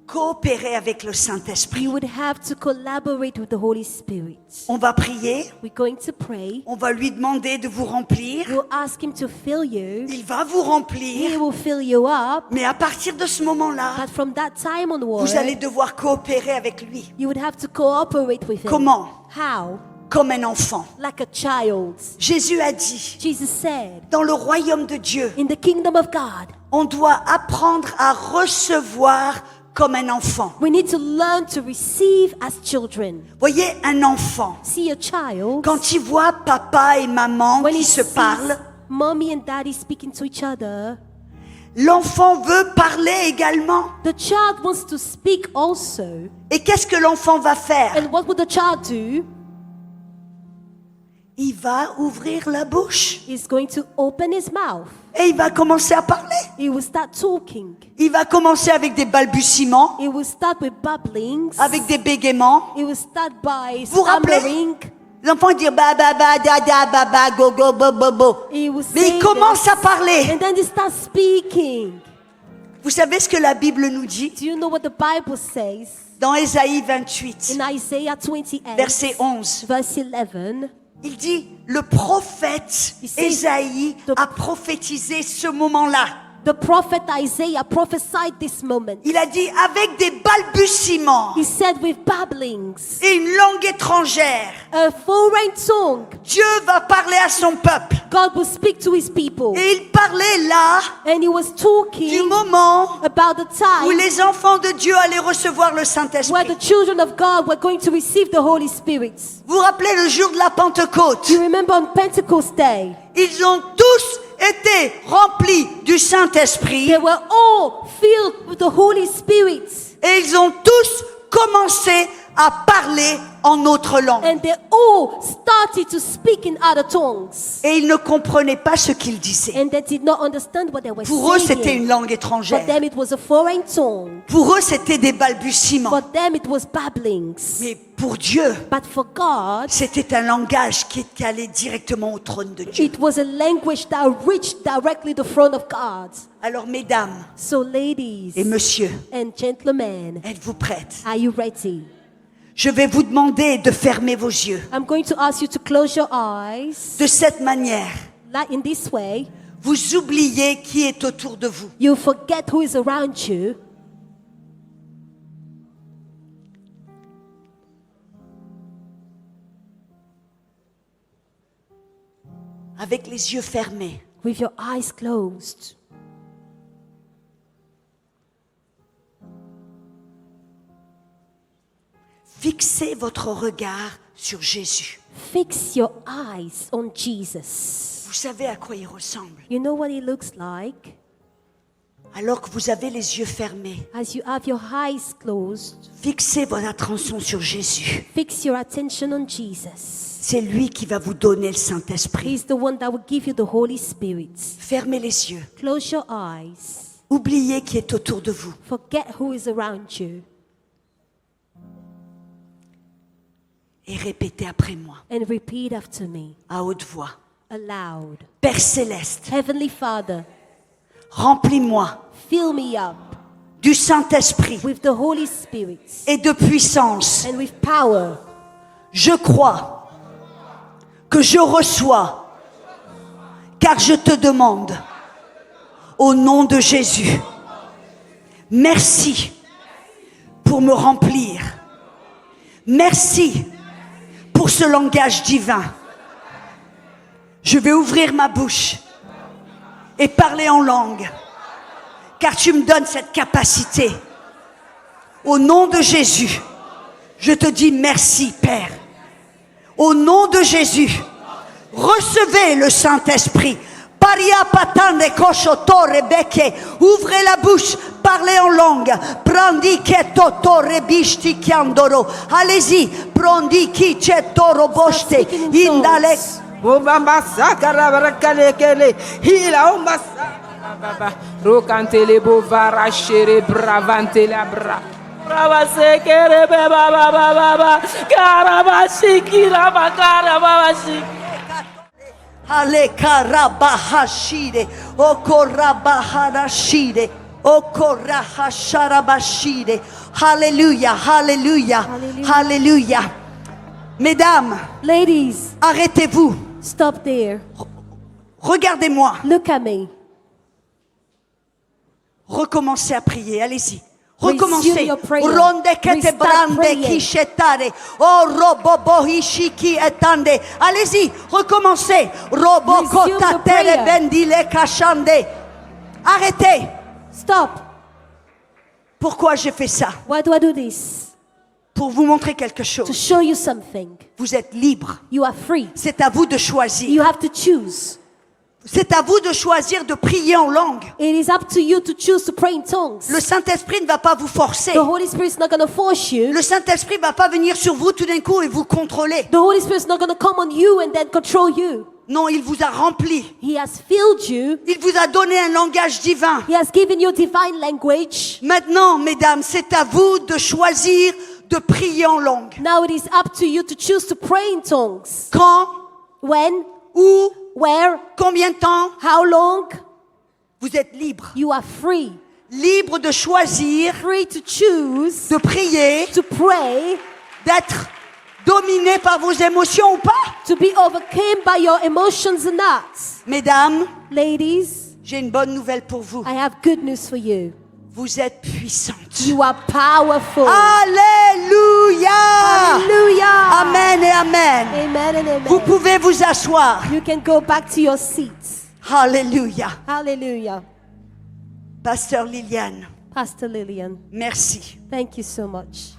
coopérer avec le You Saint-Esprit. would have to collaborate with the Holy Spirit. On va prier, We're going to pray. on va lui demander de vous remplir. We'll ask Him to fill you. Il va vous He remplir, will fill you up. mais à partir de ce moment-là, But from that time onward, vous allez devoir coopérer avec lui. you would have to cooperate with Him. Comment? How? Comme un enfant. Like a child. Jésus a dit, Jesus said, dans le royaume de Dieu, in the kingdom of God, on doit apprendre à recevoir comme un enfant. we need to learn to receive as children. Voyez, un enfant, See a child, quand il voit papa et maman when qui he se sees parlent, mommy and daddy speaking to each other, l'enfant veut parler également. the child wants to speak also. Et qu'est-ce que l'enfant va faire? And what would the child do? Il va ouvrir la bouche He's going to open his mouth. et il va commencer à parler. He will start talking. Il va commencer avec des balbutiements, He will start with babblings. avec des bégaiements. He will start by Vous rappelez? stammering. L'enfant dit ba ba ba da da ba ba go go bo bo bo. He will Mais say il commence à parler. and then he starts speaking. Vous savez ce que la Bible nous dit Do you know what the Bible says dans Ésaïe 28, in Isaiah 28, verset 11? verse 11? Il dit, le prophète Il sait- Ésaïe a prophétisé ce moment-là. The prophet Isaiah prophesied this moment. Il a dit, avec des balbutiements He said with babblings, et une langue étrangère, a foreign tongue, Dieu va parler à son peuple. God will speak to his people. Et il parlait là And he was du talking moment about the où time les enfants de Dieu allaient recevoir le where Saint-Esprit. the children of God were going to receive the Holy Spirit. Vous vous rappelez le jour de la Pentecôte? You remember on Pentecost Day, Ils ont tous été remplis du Saint-Esprit they were all filled with the Holy Spirit. et ils ont tous commencé à parler en autre langue. And they all started to speak in other tongues. Et ils ne comprenaient pas ce qu'ils disaient. And they did not understand what they were Pour eux, c'était saying. une langue For étrangère. them it was a foreign tongue. Pour eux, c'était des balbutiements. For them it was babblings. Mais pour Dieu, But for God, c'était un langage qui allait directement au trône de Dieu. it was a language that reached directly the throne of God. Alors, mesdames So ladies et messieurs, and gentlemen, êtes-vous prêtes? are you ready? Je vais vous demander de fermer vos yeux. I'm going to ask you to close your eyes. De cette manière, Like in this way, vous oubliez qui est autour de vous. you forget who is around you. Avec les yeux fermés, With your eyes closed. fixez votre regard sur Jésus. Fix your eyes on Jesus. Vous savez à quoi il ressemble. You know what he looks like? Alors que vous avez les yeux fermés, As you have your eyes closed, fixez votre attention sur Jésus. fix your attention on Jesus. C'est lui qui va vous donner le Saint-Esprit. He's the one that will give you the Holy Spirit. Fermez les yeux. Close your eyes. Oubliez qui est autour de vous. Forget who is around you. Et répétez après moi, And repeat after me, à haute voix. aloud. Père céleste, Heavenly Father, remplis-moi fill me up du Saint-Esprit with the Holy Spirit et de puissance. and with power. Je crois que je reçois, car je te demande, au nom de Jésus, merci pour me remplir. Merci pour ce langage divin. Je vais ouvrir ma bouche et parler en langue, car tu me donnes cette capacité. Au nom de Jésus, je te dis merci, Père. Au nom de Jésus, recevez le Saint-Esprit. Paria patande koshotore beke. Ouvrez la bouche, parlez en langue. Prandi ketotore bishti kiandoro. Allez-y, prandi ki chetoro boste. Indale. Obamba sakara barakale kele hila ombasa baba rokantele bovara shere bravante la bra brava sekere baba baba baba karabashiki la bakara babashi Ale karabahashide. O korabaharashide. Okoraha sharabashide. Alléluia, alléluia, Alléluia. alléluia. Mesdames, Ladies, arrêtez-vous. stop there. Regardez-moi. Look at me. Recommencez à prier, allez-y. Resume Recommencez. your prayer. Ronde kete Restart brande praying. kishetare. Oh robobo hishiki etande. Allez-y, recommencez. Robo Resume kota the tere prayer. bendile kashande. Arrêtez. Stop. Pourquoi j'ai fait ça? Why do I do this? Pour vous montrer quelque To chose. show you something. Vous êtes libre. You are free. C'est à vous de choisir. You have to choose. C'est à vous de choisir de prier en langue. It is up to you to choose to pray in tongues. Le Saint-Esprit ne va pas vous forcer. The Holy Spirit is not going to force you. Le Saint-Esprit ne va pas venir sur vous tout d'un coup et vous contrôler. The Holy Spirit is not going to come on you and then control you. Non, il vous a rempli. He has filled you. Il vous a donné un langage divin. He has given you divine language. Maintenant, mesdames, c'est à vous de choisir de prier en langue. Now it is up to you to choose to pray in tongues. Quand, When, où, where, combien de temps? how long? Vous êtes libre. You are free. Libre de choisir, Free to choose de prier, to pray, d'être dominé par vos émotions ou pas. to be overcome by your emotions or not. Mesdames, Ladies, j'ai une bonne nouvelle pour vous. I have good news for you. Vous êtes puissantes. You are powerful. Alléluia. Hallelujah. Amen et amen. Amen and amen. Vous pouvez vous asseoir. You can go back to your seats. Alléluia. Hallelujah. Pasteur Liliane, Pastor Lillian, merci. thank you so much.